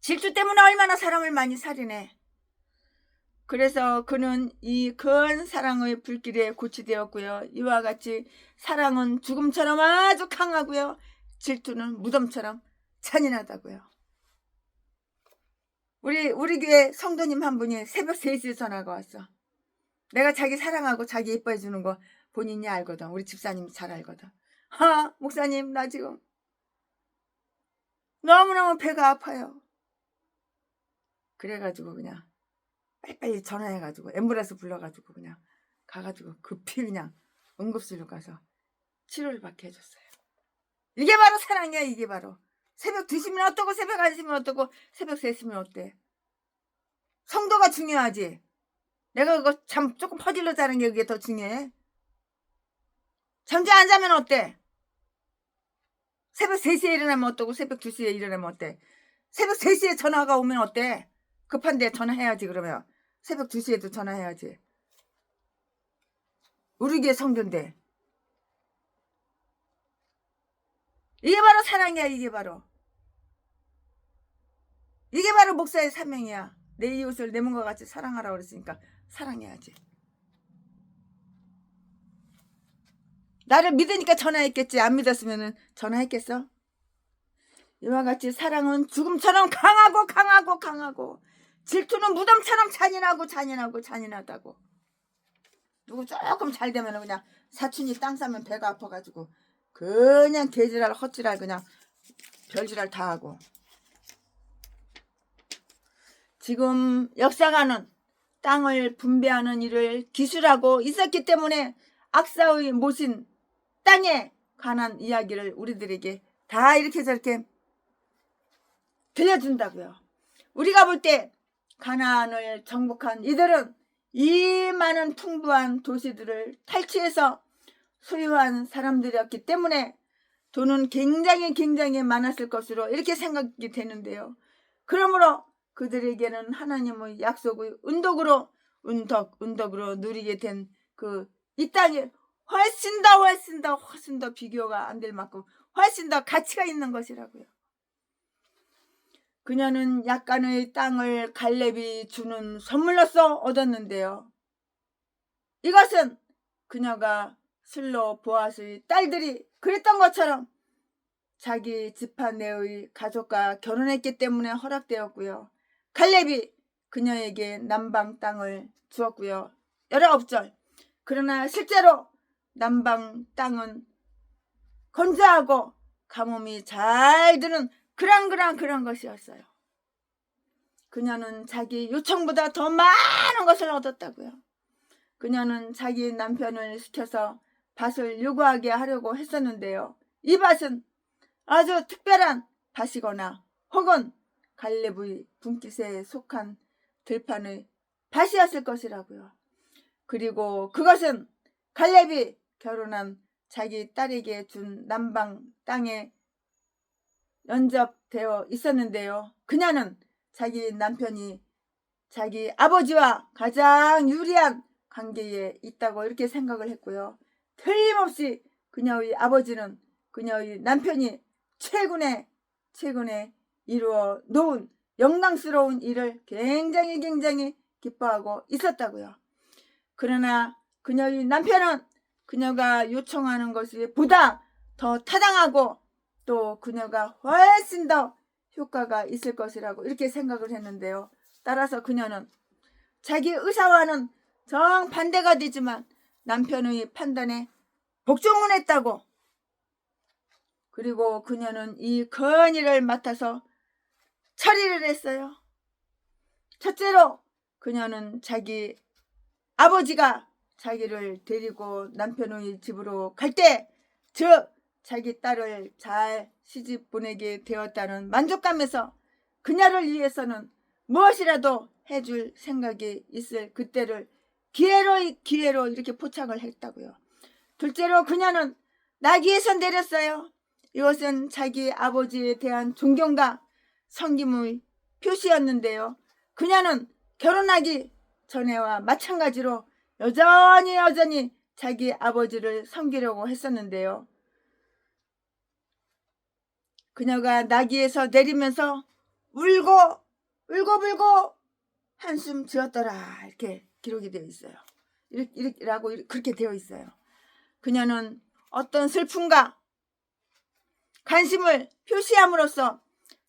질투 때문에 얼마나 사람을 많이 살인해. 그래서 그는 이 큰 사랑의 불길에 고치되었고요. 이와 같이 사랑은 죽음처럼 아주 강하고요. 질투는 무덤처럼 잔인하다고요. 우리 교회 성도님 한 분이 새벽 3시에 전화가 왔어. 내가 자기 사랑하고 자기 예뻐해 주는 거 본인이 알거든. 우리 집사님이 잘 알거든. 목사님 나 지금 너무너무 배가 아파요. 그래가지고 그냥 빨리빨리 전화해가지고 앰뷸런스 불러가지고 그냥 가가지고 급히 그냥 응급실로 가서 치료를 받게 해줬어요. 이게 바로 사랑이야. 이게 바로. 새벽 2시면 어떠고 새벽 1시면 어떠고 새벽 3시면 어때. 성도가 중요하지. 내가 그거 잠 조금 퍼질러 자는 게 그게 더 중요해. 잠자 안 자면 어때. 새벽 3시에 일어나면 어떠고 새벽 2시에 일어나면 어때. 새벽 3시에 전화가 오면 어때. 급한데 전화해야지. 그러면 새벽 2시에도 전화해야지. 우리 교회 성도인데. 이게 바로 사랑이야. 이게 바로 목사의 사명이야. 내 이웃을 내 몸과 같이 사랑하라고 그랬으니까 사랑해야지. 나를 믿으니까 전화했겠지. 안 믿었으면 전화했겠어? 이와 같이 사랑은 죽음처럼 강하고 질투는 무덤처럼 잔인하다고. 누구 조금 잘 되면 그냥 사춘이 땅 싸면 배가 아파가지고 그냥 개지랄 헛지랄 그냥 별지랄 다 하고. 지금 역사가는 땅을 분배하는 일을 기술하고 있었기 때문에 악사의 모신 땅에 관한 이야기를 우리들에게 다 이렇게 저렇게 들려준다고요. 우리가 볼 때 가나안을 정복한 이들은 이 많은 풍부한 도시들을 탈취해서 소유한 사람들이었기 때문에 돈은 굉장히 많았을 것으로 이렇게 생각이 되는데요. 그러므로 그들에게는 하나님의 약속의 운덕으로 누리게 된 이 땅이 훨씬 더 비교가 안 될 만큼 훨씬 더 가치가 있는 것이라고요. 그녀는 약간의 땅을 갈렙이 주는 선물로서 얻었는데요. 이것은 그녀가 슬로 보아스의 딸들이 그랬던 것처럼 자기 지파 내의 가족과 결혼했기 때문에 허락되었고요. 갈렙이 그녀에게 남방 땅을 주었고요. 19절. 그러나 실제로 남방 땅은 건조하고 가뭄이 잘 드는 그런 것이었어요. 그녀는 자기 요청보다 더 많은 것을 얻었다고요. 그녀는 자기 남편을 시켜서 밭을 유구하게 하려고 했었는데요. 이 밭은 아주 특별한 밭이거나 혹은 갈렙의 분깃에 속한 들판의 밭이었을 것이라고요. 그리고 그것은 갈렙이 결혼한 자기 딸에게 준 남방 땅에 연접되어 있었는데요. 그녀는 자기 남편이 자기 아버지와 가장 유리한 관계에 있다고 이렇게 생각을 했고요. 틀림없이 그녀의 아버지는 그녀의 남편이 최근에 이루어 놓은 영광스러운 일을 굉장히 기뻐하고 있었다고요. 그러나 그녀의 남편은 그녀가 요청하는 것이 보다 더 타당하고 또 그녀가 훨씬 더 효과가 있을 것이라고 이렇게 생각을 했는데요. 따라서 그녀는 자기 의사와는 정반대가 되지만 남편의 판단에 복종을 했다고. 그리고 그녀는 이 건의를 맡아서 처리를 했어요. 첫째로 그녀는 자기 아버지가 자기를 데리고 남편의 집으로 갈 때, 즉 자기 딸을 잘 시집 보내게 되었다는 만족감에서 그녀를 위해서는 무엇이라도 해줄 생각이 있을 그때를 기회로 이렇게 포착을 했다고요. 둘째로 그녀는 나귀에서 내렸어요. 이것은 자기 아버지에 대한 존경과 섬김의 표시였는데요. 그녀는 결혼하기 전에와 마찬가지로 여전히 자기 아버지를 섬기려고 했었는데요. 그녀가 나귀에서 내리면서 울고 한숨 지었더라 이렇게 기록이 되어 있어요. 그렇게 되어 있어요. 그녀는 어떤 슬픔과 관심을 표시함으로써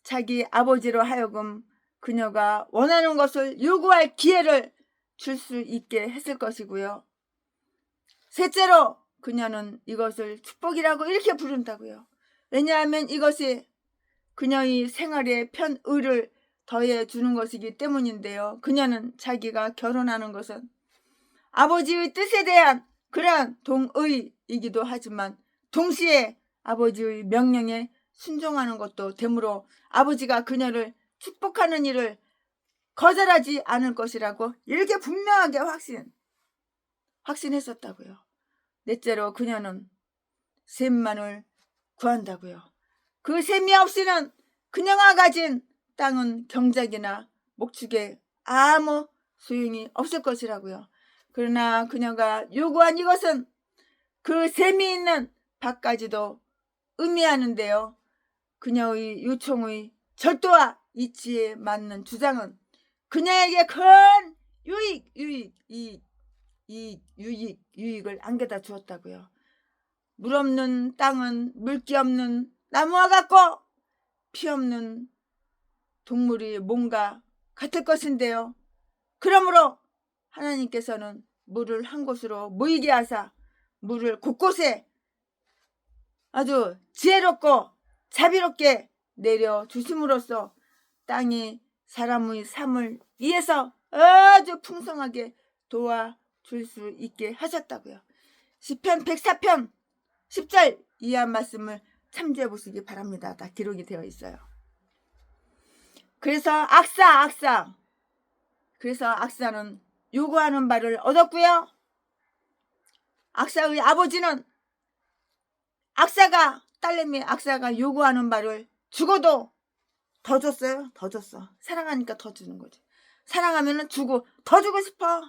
자기 아버지로 하여금 그녀가 원하는 것을 요구할 기회를 줄 수 있게 했을 것이고요. 셋째로 그녀는 이것을 축복이라고 이렇게 부른다고요. 왜냐하면 이것이 그녀의 생활에 편의를 더해 주는 것이기 때문인데요. 그녀는 자기가 결혼하는 것은 아버지의 뜻에 대한 그러한 동의이기도 하지만 동시에 아버지의 명령에 순종하는 것도 되므로 아버지가 그녀를 축복하는 일을 거절하지 않을 것이라고 이렇게 분명하게 확신했었다고요. 넷째로 그녀는 셈만을 구한다고요. 그 셈이 없이는 그녀가 가진 땅은 경작이나 목축에 아무 소용이 없을 것이라고요. 그러나 그녀가 요구한 이것은 그 셈이 있는 밭까지도 의미하는데요. 그녀의 요청의 절도와 이치에 맞는 주장은 그녀에게 큰 유익을 안겨다 주었다고요. 물 없는 땅은 물기 없는 나무와 같고 피 없는 동물이 뭔가 같을 것인데요. 그러므로 하나님께서는 물을 한 곳으로 모이게 하사 물을 곳곳에 아주 지혜롭고 자비롭게 내려주심으로써 땅이 사람의 삶을 위해서 아주 풍성하게 도와줄 수 있게 하셨다고요. 시편 104편 10절 이하 말씀을 참조해 보시기 바랍니다. 다 기록이 되어 있어요. 그래서 악사는 요구하는 바를 얻었고요. 악사의 아버지는 딸내미 악사가 요구하는 바를 주고도 더 줬어요. 더 줬어. 사랑하니까 더 주는 거지. 사랑하면은 주고 더 주고 싶어.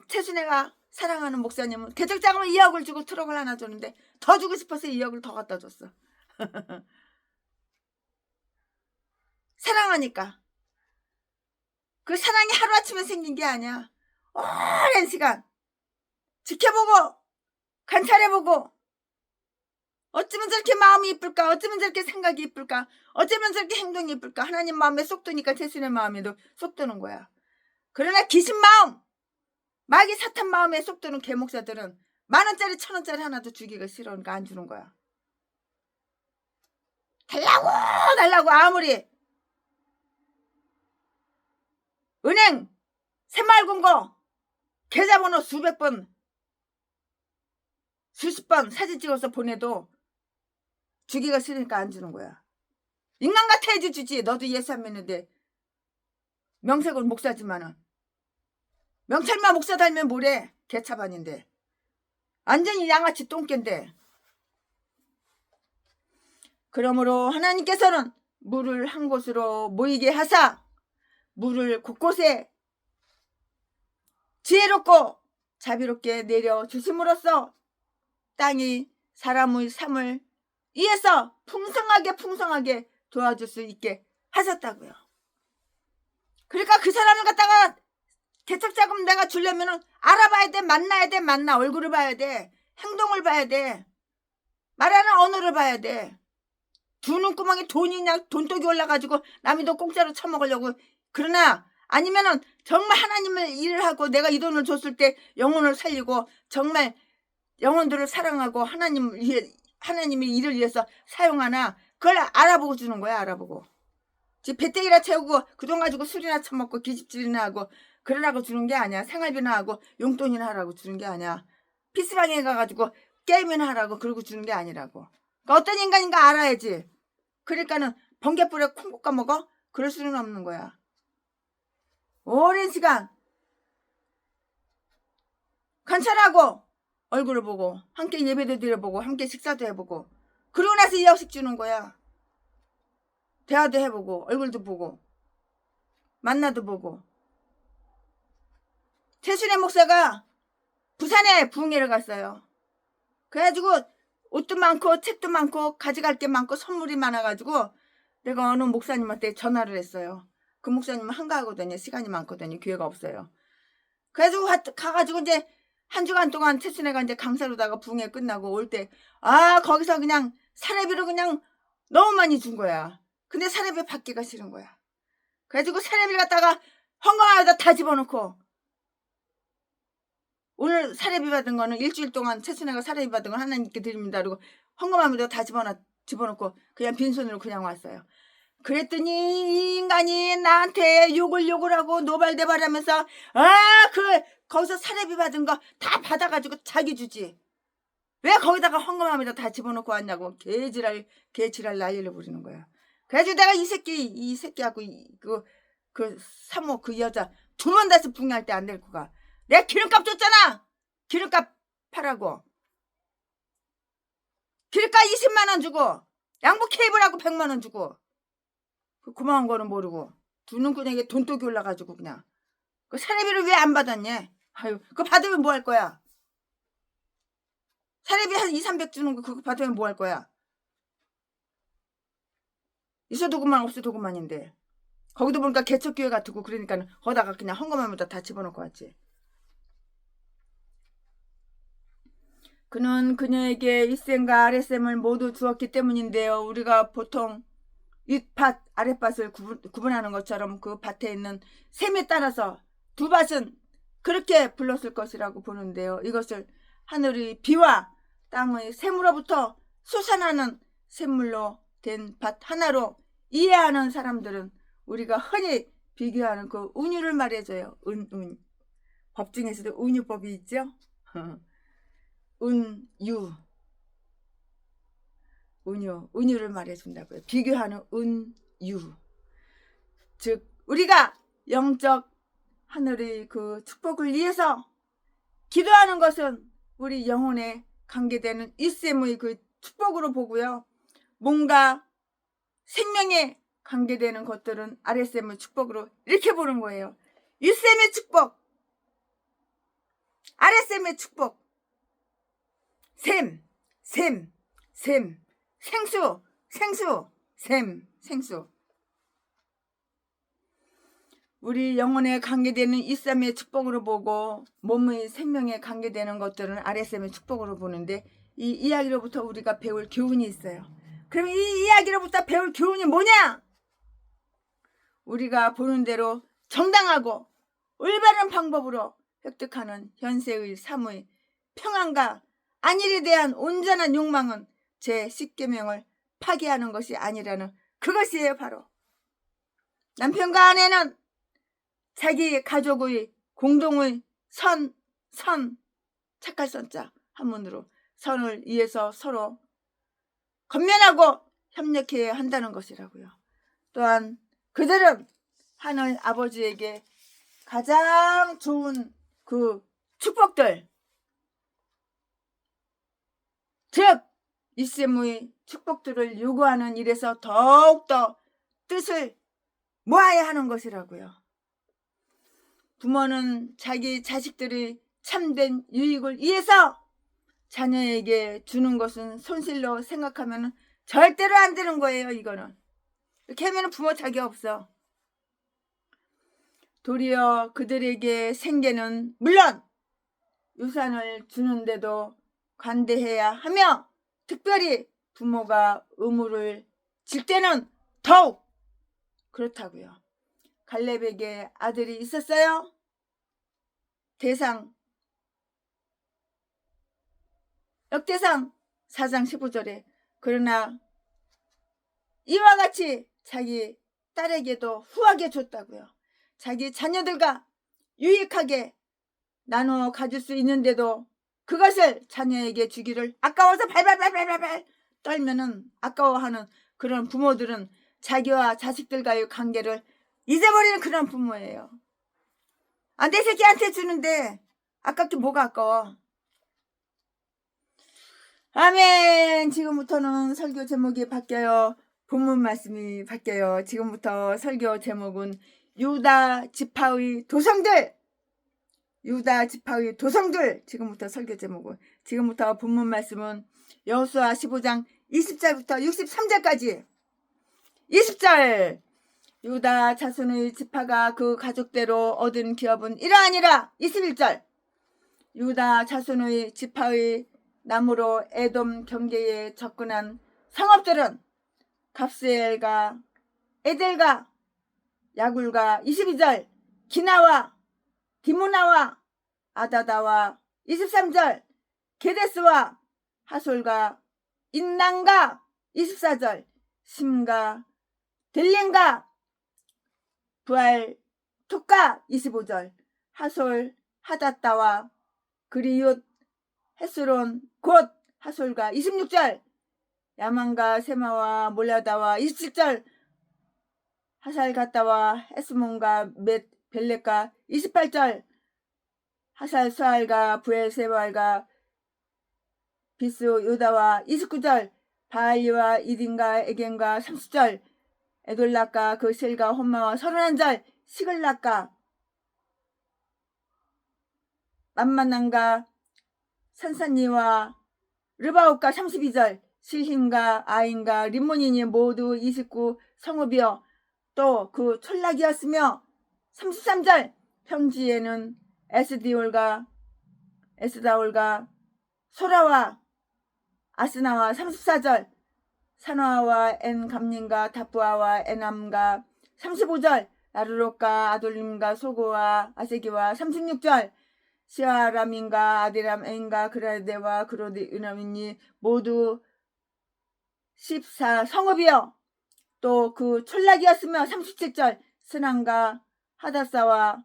최순애가 사랑하는 목사님은 대적자금을 2억을 주고 트럭을 하나 줬는데 더 주고 싶어서 2억을 더 갖다 줬어. 사랑하니까. 그 사랑이 하루아침에 생긴 게 아니야. 오랜 시간 지켜보고 관찰해보고 어쩌면 저렇게 마음이 이쁠까, 어쩌면 저렇게 생각이 이쁠까, 어쩌면 저렇게 행동이 이쁠까. 하나님 마음에 쏙 드니까 최순애 마음에도 쏙 드는 거야. 그러나 귀신 마음, 마귀 사탄 마음에 쏙 드는 개목사들은 10,000원짜리 1,000원짜리 하나도 주기가 싫으니까 안 주는 거야. 달라고 아무리 은행 새마을금고 계좌번호 수백 번 수십 번 사진 찍어서 보내도 주기가 싫으니까 안 주는 거야. 인간 같아야지 주지. 너도 예수 안 믿는데 명색은 목사지만은 명찰만 목사 달면 뭐래. 개차반인데 완전히 양아치 똥개인데. 그러므로 하나님께서는 물을 한 곳으로 모이게 하사 물을 곳곳에 지혜롭고 자비롭게 내려주심으로써 땅이 사람의 삶을 위해서 풍성하게 도와줄 수 있게 하셨다고요. 그러니까 그 사람을 갖다가 개척자금 내가 주려면은 알아봐야 돼. 만나야 돼. 얼굴을 봐야 돼. 행동을 봐야 돼. 말하는 언어를 봐야 돼. 두 눈구멍에 돈이 그냥 돈독이 올라가지고 남이 돈 공짜로 처먹으려고. 그러나 아니면은 정말 하나님을 일을 하고 내가 이 돈을 줬을 때 영혼을 살리고 정말 영혼들을 사랑하고 하나님의 일을 위해서 사용하나 그걸 알아보고 주는 거야. 알아보고. 배때기나 채우고 그 돈 가지고 술이나 처먹고 기집질이나 하고 그러라고 주는 게 아니야. 생활비나 하고 용돈이나 하라고 주는 게 아니야. 피스방에 가가지고 게임이나 하라고 그러고 주는 게 아니라고. 그러니까 어떤 인간인가 알아야지. 그러니까는 번개불에 콩 볶아 먹어? 그럴 수는 없는 거야. 오랜 시간 관찰하고 얼굴을 보고 함께 예배도 드려보고 함께 식사도 해보고 그러고 나서 2억씩 주는 거야. 대화도 해보고 얼굴도 보고 만나도 보고. 최순애 목사가 부산에 부흥회를 갔어요. 그래가지고 옷도 많고 책도 많고 가져갈 게 많고 선물이 많아가지고 내가 어느 목사님한테 전화를 했어요. 그 목사님은 한가하거든요. 시간이 많거든요. 기회가 없어요. 그래가지고 가가지고 이제 한 주간 동안 최순애가 이제 강사로다가 부흥회 끝나고 올 때 거기서 그냥 사례비로 그냥 너무 많이 준 거야. 근데 사례비 받기가 싫은 거야. 그래가지고 사례비를 갖다가 헌금함에다 다 집어넣고 오늘 사례비 받은 거는 일주일 동안 최순애가 사례비 받은 건 하나님께 드립니다. 그리고 헌금함에다 다 집어넣고 그냥 빈손으로 그냥 왔어요. 그랬더니 이 인간이 나한테 욕을 하고 노발대발하면서 거기서 사례비 받은 거 다 받아가지고 자기 주지. 왜 거기다가 헌금함에다 다 집어넣고 왔냐고 개지랄 난리를 부리는 거야. 그래가지고 내가 이 새끼하고 그 사모 그 여자 2번 다시 붕괴할 때 안 데리고 가. 내가 기름값 줬잖아. 기름값 파라고. 기름값 20만 원 주고 양복 케이블하고 100만 원 주고 그 고마운 거는 모르고 두 눈구멍에 돈독이 올라가지고 그냥 그 사례비를 왜 안 받았냐. 아유 그거 받으면 뭐 할 거야. 사례비 한 200-300 주는 거 그거 받으면 뭐 할 거야. 있어도 그만 없어도 그만인데 거기도 보니까 개척교회 같고 그러니까 거다가 그냥 헌금함에다 다 집어넣고 왔지. 그는 그녀에게 윗셈과 아랫셈을 모두 주었기 때문인데요. 우리가 보통 윗밭 아랫밭을 구분하는 것처럼 그 밭에 있는 셈에 따라서 두 밭은 그렇게 불렀을 것이라고 보는데요. 이것을 하늘의 비와 땅의 샘으로부터 솟아나는 샘물로 된 밭 하나로 이해하는 사람들은 우리가 흔히 비교하는 그 운유를 말해줘요. 운. 법 중에서도 운유법이 있죠. 은유를 말해준다고요. 비교하는 은유. 즉 우리가 영적 하늘의 그 축복을 위해서 기도하는 것은 우리 영혼에 관계되는 일셈의 그 축복으로 보고요. 뭔가 생명에 관계되는 것들은 아랫셈의 축복으로 이렇게 보는 거예요. 일셈의 축복, 아랫셈의 축복, 셈, 생수, 생수. 우리 영혼에 관계되는 일셈의 축복으로 보고 몸의 생명에 관계되는 것들은 아랫셈의 축복으로 보는데 이 이야기로부터 우리가 배울 교훈이 있어요. 그럼 이 이야기로부터 배울 교훈이 뭐냐? 우리가 보는 대로 정당하고 올바른 방법으로 획득하는 현세의 삶의 평안과 안일에 대한 온전한 욕망은 제10계명을 파기하는 것이 아니라는 그것이에요. 바로 남편과 아내는 자기 가족의 공동의 착할 선자 한문으로 선을 위해서 서로 건면하고 협력해야 한다는 것이라고요. 또한 그들은 하늘 아버지에게 가장 좋은 그 축복들, 즉 일셈의 축복들을 요구하는 일에서 더욱더 뜻을 모아야 하는 것이라고요. 부모는 자기 자식들의 참된 유익을 위해서 자녀에게 주는 것은 손실로 생각하면 절대로 안 되는 거예요. 이거는 이렇게 하면 부모 자격 없어. 도리어 그들에게 생계는 물론 유산을 주는데도 관대해야 하며 특별히 부모가 의무를 질 때는 더욱 그렇다고요. 갈렙에게 아들이 있었어요. 역대상 4장 15절에 그러나 이와 같이 자기 딸에게도 후하게 줬다고요. 자기 자녀들과 유익하게 나누어 가질 수 있는데도 그것을 자녀에게 주기를 아까워서 발발발 떨면은 아까워하는 그런 부모들은 자기와 자식들과의 관계를 잊어버리는 그런 부모예요. 내 새끼한테 주는데 아깝게 뭐가 아까워. 아멘. 지금부터는 설교 제목이 바뀌어요. 본문 말씀이 바뀌어요. 지금부터 설교 제목은 유다 지파의 도성들. 지금부터 설교 제목은 지금부터 본문 말씀은 여호수아 15장 20절부터 63절까지. 20절 유다 자손의 지파가 그 가족대로 얻은 기업은 이러하니라. 21절 유다 자손의 지파의 남으로 에돔 경계에 접근한 성읍들은 갑스엘과 에델과 야굴과. 22절 기나와 디모나와 아다다와. 23절 게데스와 하솔과 인난과. 24절 심과 델린과 부알 톡과. 25절 하솔 하다따와 그리윳 헤스론 곧 하솔과. 26절 야만과 세마와 몰라다와. 27절 하살가따와 헤스몬과 벳 벨렉과. 28절 하살스알과 부엘세발과 비스 요다와. 29절 바알리와 이딘과 에겐과. 30절 에돌락과 그 셀과 혼마와. 31절 시글락과 만만난과 산산니와 르바옥과. 32절 실힘과 아인과 림모니니 모두 29 성읍이여 또 그 촌락이었으며. 33절 평지에는 에스다올과 소라와 아스나와. 34절 산화와 엔감님과 다프아와 에남과. 35절 나르롯과 아돌림과 소고와 아세기와. 36절 시아람인과 아디람 앤과 그라데와 그로디 은하민이 모두 14 성읍이여 또 그 촌락이었으며. 37절 스난과 하다사와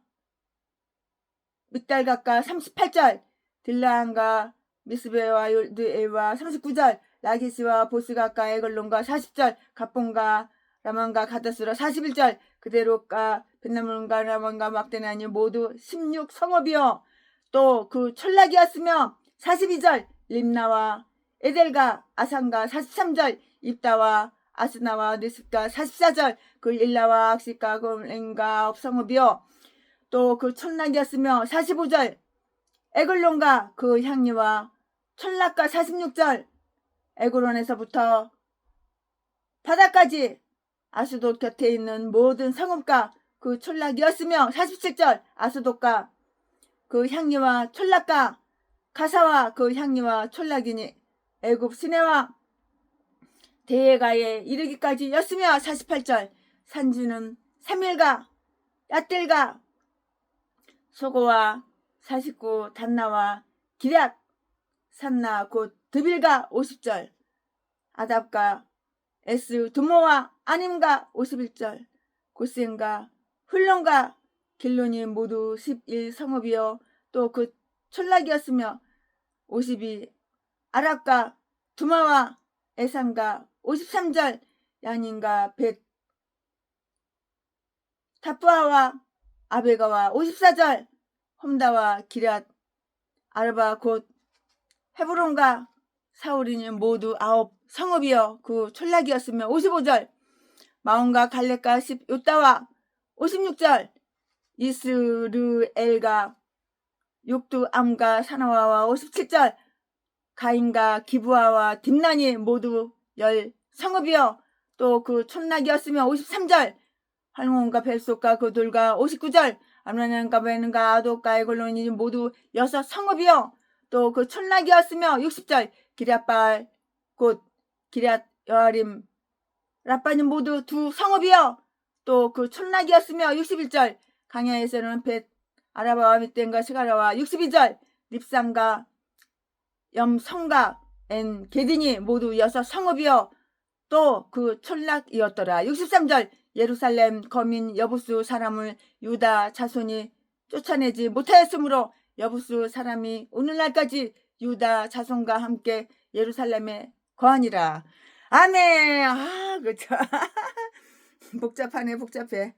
믹달각과. 38절 딜라한과 미스베와 요드에와 39절, 라기스와 보스가까 에글론과 40절, 갑본과 라만과 가다스라 41절, 그대로가 벤나문과 라만과 막대나니 모두 16성읍이요. 또 그 촌락이었으며 42절, 림나와 에델과 아산과 43절, 입다와 아스나와 느스가 44절, 그 일라와 악시가 곰랭과 업성읍이요. 또 그 촌락이었으며 45절, 에글론과 그 향리와 촌락과 46절, 에그론에서부터 바다까지 아스돗 곁에 있는 모든 성읍과 그 촌락이었으며 47절, 아스돗과 그 향리와 촌락과 가사와 그 향리와 촌락이니 애굽 시내와 대예가에 이르기까지 였으며 48절, 산지는 3일과 야뜰과 소고와 49 단나와 기럇 산나 곧 드빌가 50절, 아답과 에스 두모와 아님가 51절, 고센과 흘론과 길론이 모두 11성읍이요. 또 그 촌락이었으며 52 아랍과 두마와 에산과 53절, 야닌과 벳 타푸아와 아베가와 54절, 홈다와 기럇 아르바 곧 헤브론과 사울이니 모두 9성읍이여 그 촌락이었으며 55절, 마온과 갈렙과 10요다와 56절, 이스르엘과 욕두암과 사나와와 57절, 가인과 기부아와 딥난이 모두 10성읍이여 또 그 촌락이었으며 53절, 할몬과 벨속과 그 돌과 59절, 암라년과 베는과 아독과 에골론이 모두 6성읍이여 또 그 촌락이었으며 60절, 기럇발 곧 기럇 여아림 라빠님 모두 2성읍이여 또 그 촌락이었으며 61절, 강야에서는 벳 아라바와 밑댄과 시가라와 62절, 립산과 염성과 엔 게딘이 모두 6성읍이여 또 그 촌락이었더라. 63절, 예루살렘 거민 여부수 사람을 유다 자손이 쫓아내지 못하였으므로 여부수 사람이 오늘날까지 유다 자손과 함께 예루살렘에 거하니라. 아멘. 아, 그쵸. 복잡하네, 복잡해.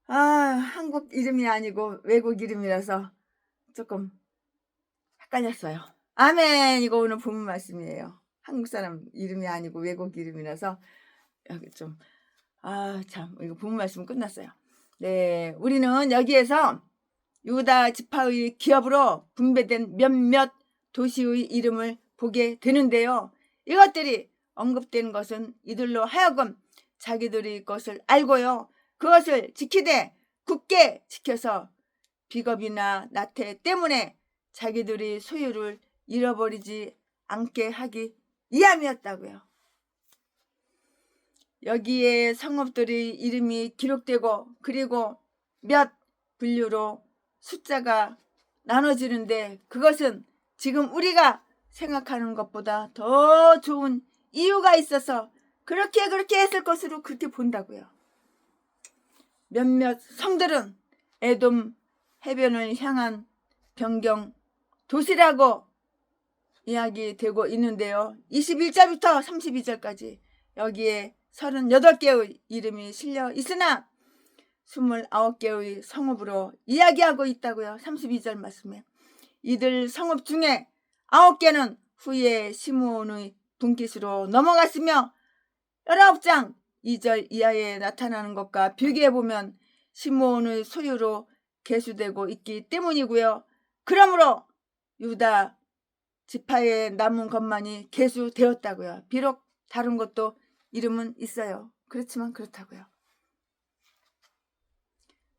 아, 한국 이름이 아니고 외국 이름이라서 조금 헷갈렸어요. 아멘. 이거 오늘 본문 말씀이에요. 한국 사람 이름이 아니고 외국 이름이라서 여기 좀 참, 이거 본문 말씀 끝났어요. 네, 우리는 여기에서 유다 지파의 기업으로 분배된 몇몇 도시의 이름을 보게 되는데요. 이것들이 언급된 것은 이들로 하여금 자기들의 것을 알고요. 그것을 지키되 굳게 지켜서 비겁이나 나태 때문에 자기들의 소유를 잃어버리지 않게 하기 위함이었다고요. 여기에 성읍들의 이름이 기록되고 그리고 몇 분류로 숫자가 나눠지는데 그것은 지금 우리가 생각하는 것보다 더 좋은 이유가 있어서 그렇게 했을 것으로 그렇게 본다고요. 몇몇 성들은 에돔 해변을 향한 변경 도시라고 이야기되고 있는데요. 21절부터 32절까지 여기에 38개의 이름이 실려 있으나 29개의 성읍으로 이야기하고 있다고요. 32절 말씀에 이들 성읍 중에 9개는 후에 시므온의 분깃으로 넘어갔으며 19장 2절 이하에 나타나는 것과 비교해보면 시므온의 소유로 계수되고 있기 때문이고요. 그러므로 유다 지파에 남은 것만이 계수되었다고요. 비록 다른 것도 이름은 있어요. 그렇지만 그렇다고요.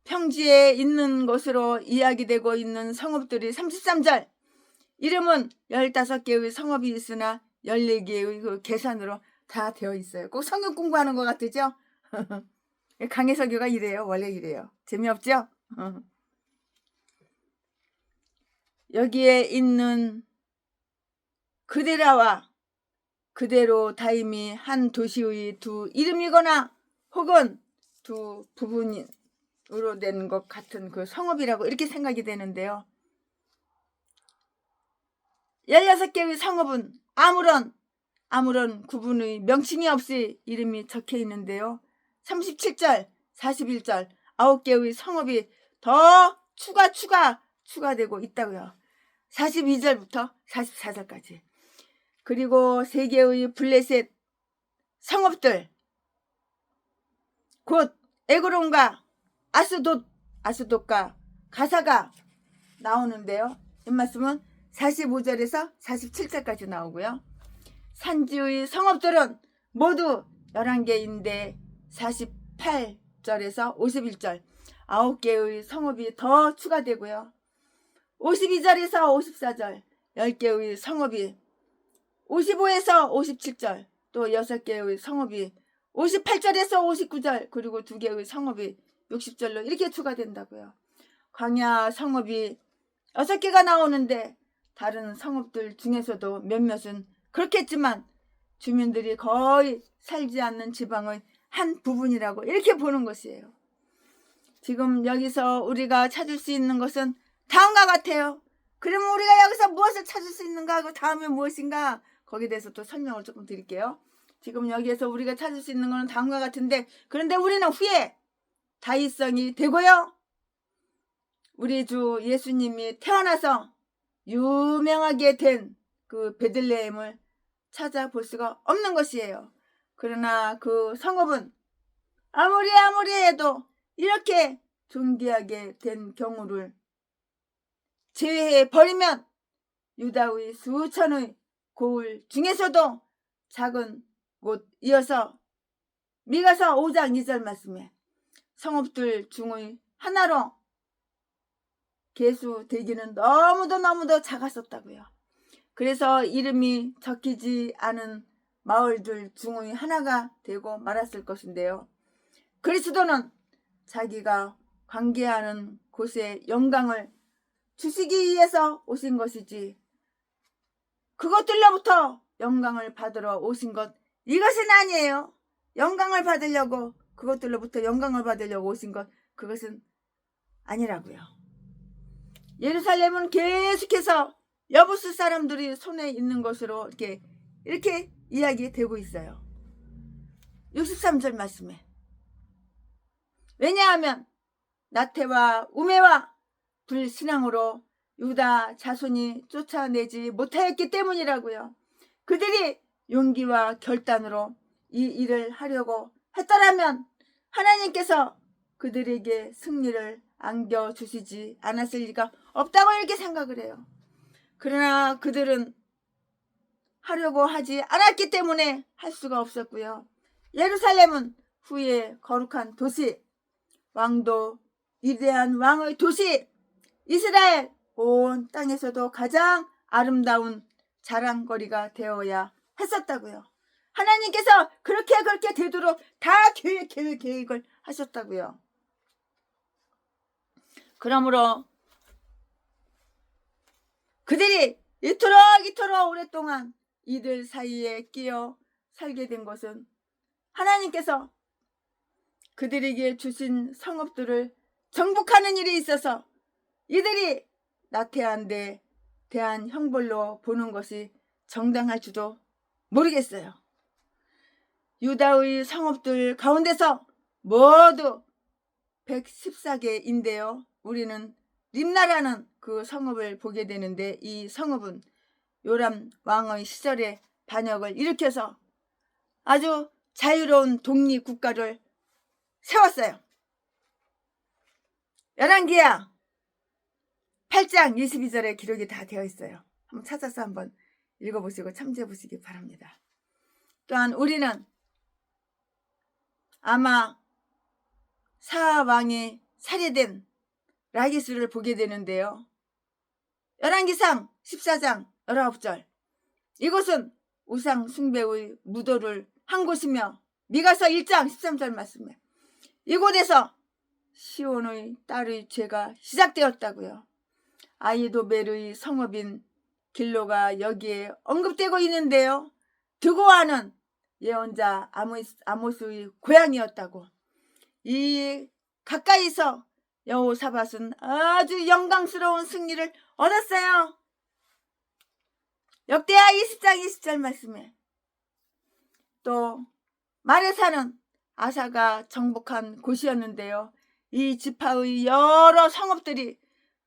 평지에 있는 것으로 이야기되고 있는 성읍들이 33절 이름은 15개의 성읍이 있으나 14개의 그 계산으로 다 되어 있어요. 꼭 성경 공부하는 것 같으죠? 강해석유가 이래요. 원래 이래요. 재미없죠? 여기에 있는 그데라와 그대로 다임이 한 도시의 두 이름이거나 혹은 두 부분으로 된 것 같은 그 성읍이라고 이렇게 생각이 되는데요. 16개의 성읍은 아무런 구분의 명칭이 없이 이름이 적혀 있는데요. 37절, 41절 9개의 성읍이 더 추가되고 있다고요. 42절부터 44절까지. 그리고 3개의 블레셋 성읍들, 곧 에그론과 아스돗과 가사가 나오는데요. 이 말씀은 45절에서 47절까지 나오고요. 산지의 성읍들은 모두 11개인데 48절에서 51절 9개의 성읍이 더 추가되고요. 52절에서 54절 10개의 성읍이, 55에서 57절 또 6개의 성읍이, 58절에서 59절 그리고 2개의 성읍이 60절로 이렇게 추가된다고요. 광야 성읍이 6개가 나오는데 다른 성읍들 중에서도 몇몇은 그렇겠지만 주민들이 거의 살지 않는 지방의 한 부분이라고 이렇게 보는 것이에요. 지금 여기서 우리가 찾을 수 있는 것은 다음과 같아요. 그러면 우리가 여기서 무엇을 찾을 수 있는가 하고 다음에 무엇인가, 거기에 대해서 또 설명을 조금 드릴게요. 지금 여기에서 우리가 찾을 수 있는 것은 다음과 같은데, 그런데 우리는 후에 다윗성이 되고요, 우리 주 예수님이 태어나서 유명하게 된 그 베들레헴을 찾아볼 수가 없는 것이에요. 그러나 그 성읍은 아무리 해도 이렇게 존귀하게 된 경우를 제외해 버리면 유다의 수천의 고을 중에서도 작은 곳, 이어서 미가서 5장 2절 말씀에 성읍들 중의 하나로 계수되기는 너무도 작았었다고요. 그래서 이름이 적히지 않은 마을들 중의 하나가 되고 말았을 것인데요. 그리스도는 자기가 관계하는 곳에 영광을 주시기 위해서 오신 것이지, 그것들로부터 영광을 받으러 오신 것, 이것은 아니에요. 영광을 받으려고, 그것들로부터 영광을 받으려고 오신 것, 그것은 아니라고요. 예루살렘은 계속해서 여부스 사람들이 손에 있는 것으로 이렇게 이야기되고 있어요. 63절 말씀에. 왜냐하면 나태와 우매와 불신앙으로 유다 자손이 쫓아내지 못하였기 때문이라고요. 그들이 용기와 결단으로 이 일을 하려고 했더라면 하나님께서 그들에게 승리를 안겨주시지 않았을 리가 없다고 이렇게 생각을 해요. 그러나 그들은 하려고 하지 않았기 때문에 할 수가 없었고요. 예루살렘은 후에 거룩한 도시, 왕도 위대한 왕의 도시, 이스라엘 온 땅에서도 가장 아름다운 자랑거리가 되어야 했었다고요. 하나님께서 그렇게 되도록 다 계획을 하셨다고요. 그러므로 그들이 이토록 오랫동안 이들 사이에 끼어 살게 된 것은 하나님께서 그들에게 주신 성읍들을 정복하는 일이 있어서 이들이 나태한 데 대한 형벌로 보는 것이 정당할지도 모르겠어요. 유다의 성읍들 가운데서 모두 114개인데요. 우리는 림나라는 그 성읍을 보게 되는데, 이 성읍은 요람 왕의 시절에 반역을 일으켜서 아주 자유로운 독립국가를 세웠어요. 열왕기하 8장 22절에 기록이 다 되어 있어요. 한번 찾아서 한번 읽어보시고 참조해 보시기 바랍니다. 또한 우리는 아마 사왕이 살해된 라기스를 보게 되는데요. 열왕기상 14장 19절, 이곳은 우상 숭배의 무도를 한 곳이며, 미가서 1장 13절 말씀에 이곳에서 시온의 딸의 죄가 시작되었다고요. 아이도벨의 성읍인 길로가 여기에 언급되고 있는데요. 드고아는 예언자 아모스의 고향이었다고. 이 가까이서 여호사밧은 아주 영광스러운 승리를 얻었어요. 역대하 20장 20절 말씀에 또 마레사는 아사가 정복한 곳이었는데요. 이 지파의 여러 성읍들이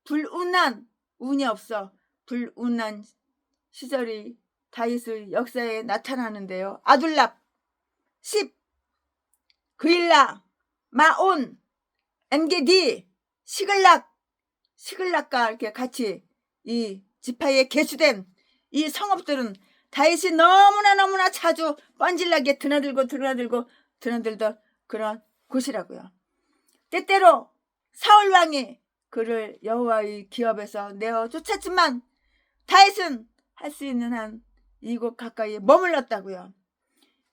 불운한 운이 없어 불운한 시절이 다윗의 역사에 나타나는데요. 아둘랍, 십, 그일라, 마온, 엔게디, 시글락과 이렇게 같이 이 지파에 계수된 이 성읍들은 다윗이 너무나 자주 뻔질나게 드나들던 그런 곳이라고요. 때때로 사울왕이 그를 여호와의 기업에서 내어 쫓았지만 다윗은 할 수 있는 한 이곳 가까이에 머물렀다고요.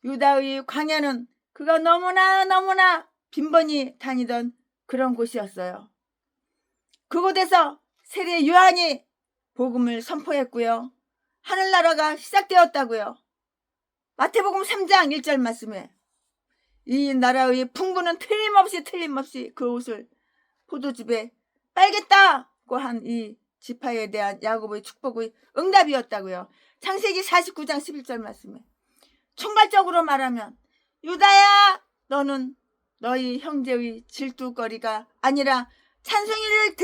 유다의 광야는 그가 너무나 빈번히 다니던 그런 곳이었어요. 그곳에서 세례 요한이 복음을 선포했고요. 하늘나라가 시작되었다고요. 마태복음 3장 1절 말씀에 이 나라의 풍부는 틀림없이 그 옷을 포도즙에 빨겠다고 한 이 지파에 대한 야곱의 축복의 응답이었다고요. 창세기 49장 11절 말씀에 총괄적으로 말하면 유다야 너는 너희 형제의 질투거리가 아니라 찬송이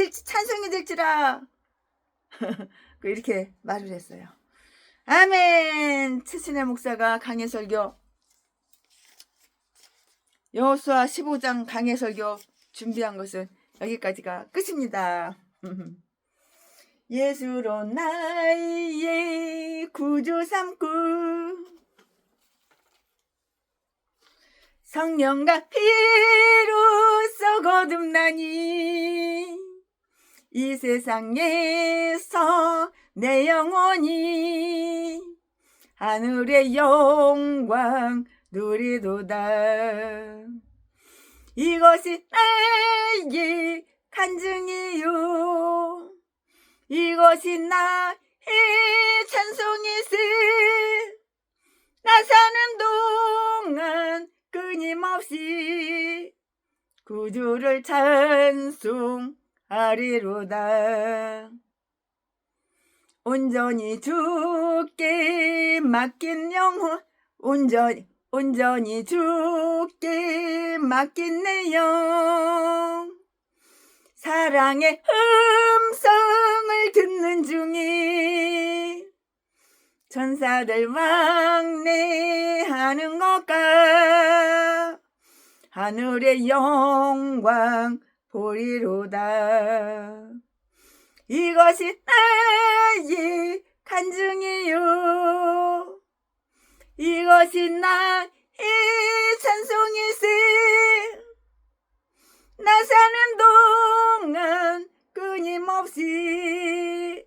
될지라 이렇게 말을 했어요. 아멘. 최신의 목사가 강해설교 여호수아 15장 강해설교 준비한 것은 여기까지가 끝입니다. 예수로 나의 구주 삼고 성령과 피로써 거듭나니 이 세상에서 내 영혼이 하늘의 영광 누리도다. 이것이 나의 간증이요 이것이 나의 찬송이세. 나 사는 동안 끊임없이 구주를 찬송하리로다. 온전히 주께 맡긴 영혼 온전히 주께 맡긴 내 영 사랑의 음성을 듣는 중이 천사들 왕래하는 것과 하늘의 영광 보리로다. 이것이 나의 간증이요 이것이 나의 찬송이세. 나 사는 동안 끊임없이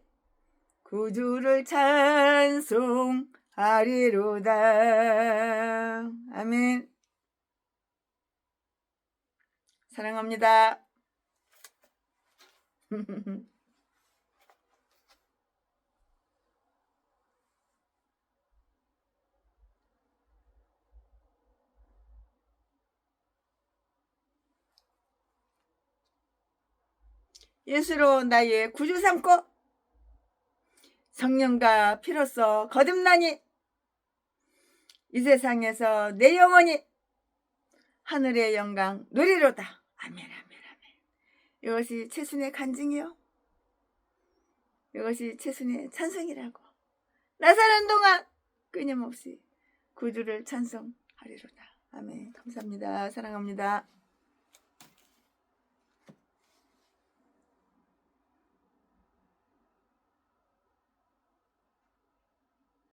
구주를 찬송하리로다. 아멘. 사랑합니다. 예수로 나의 구주 삼고 성령과 피로써 거듭나니 이 세상에서 내 영혼이 하늘의 영광 누리로다. 아멘. 이것이 최순의 간증이요 이것이 최순의 찬송이라고. 나 사는 동안 끊임없이 구주를 찬송하리로다. 아멘. 감사합니다. 사랑합니다.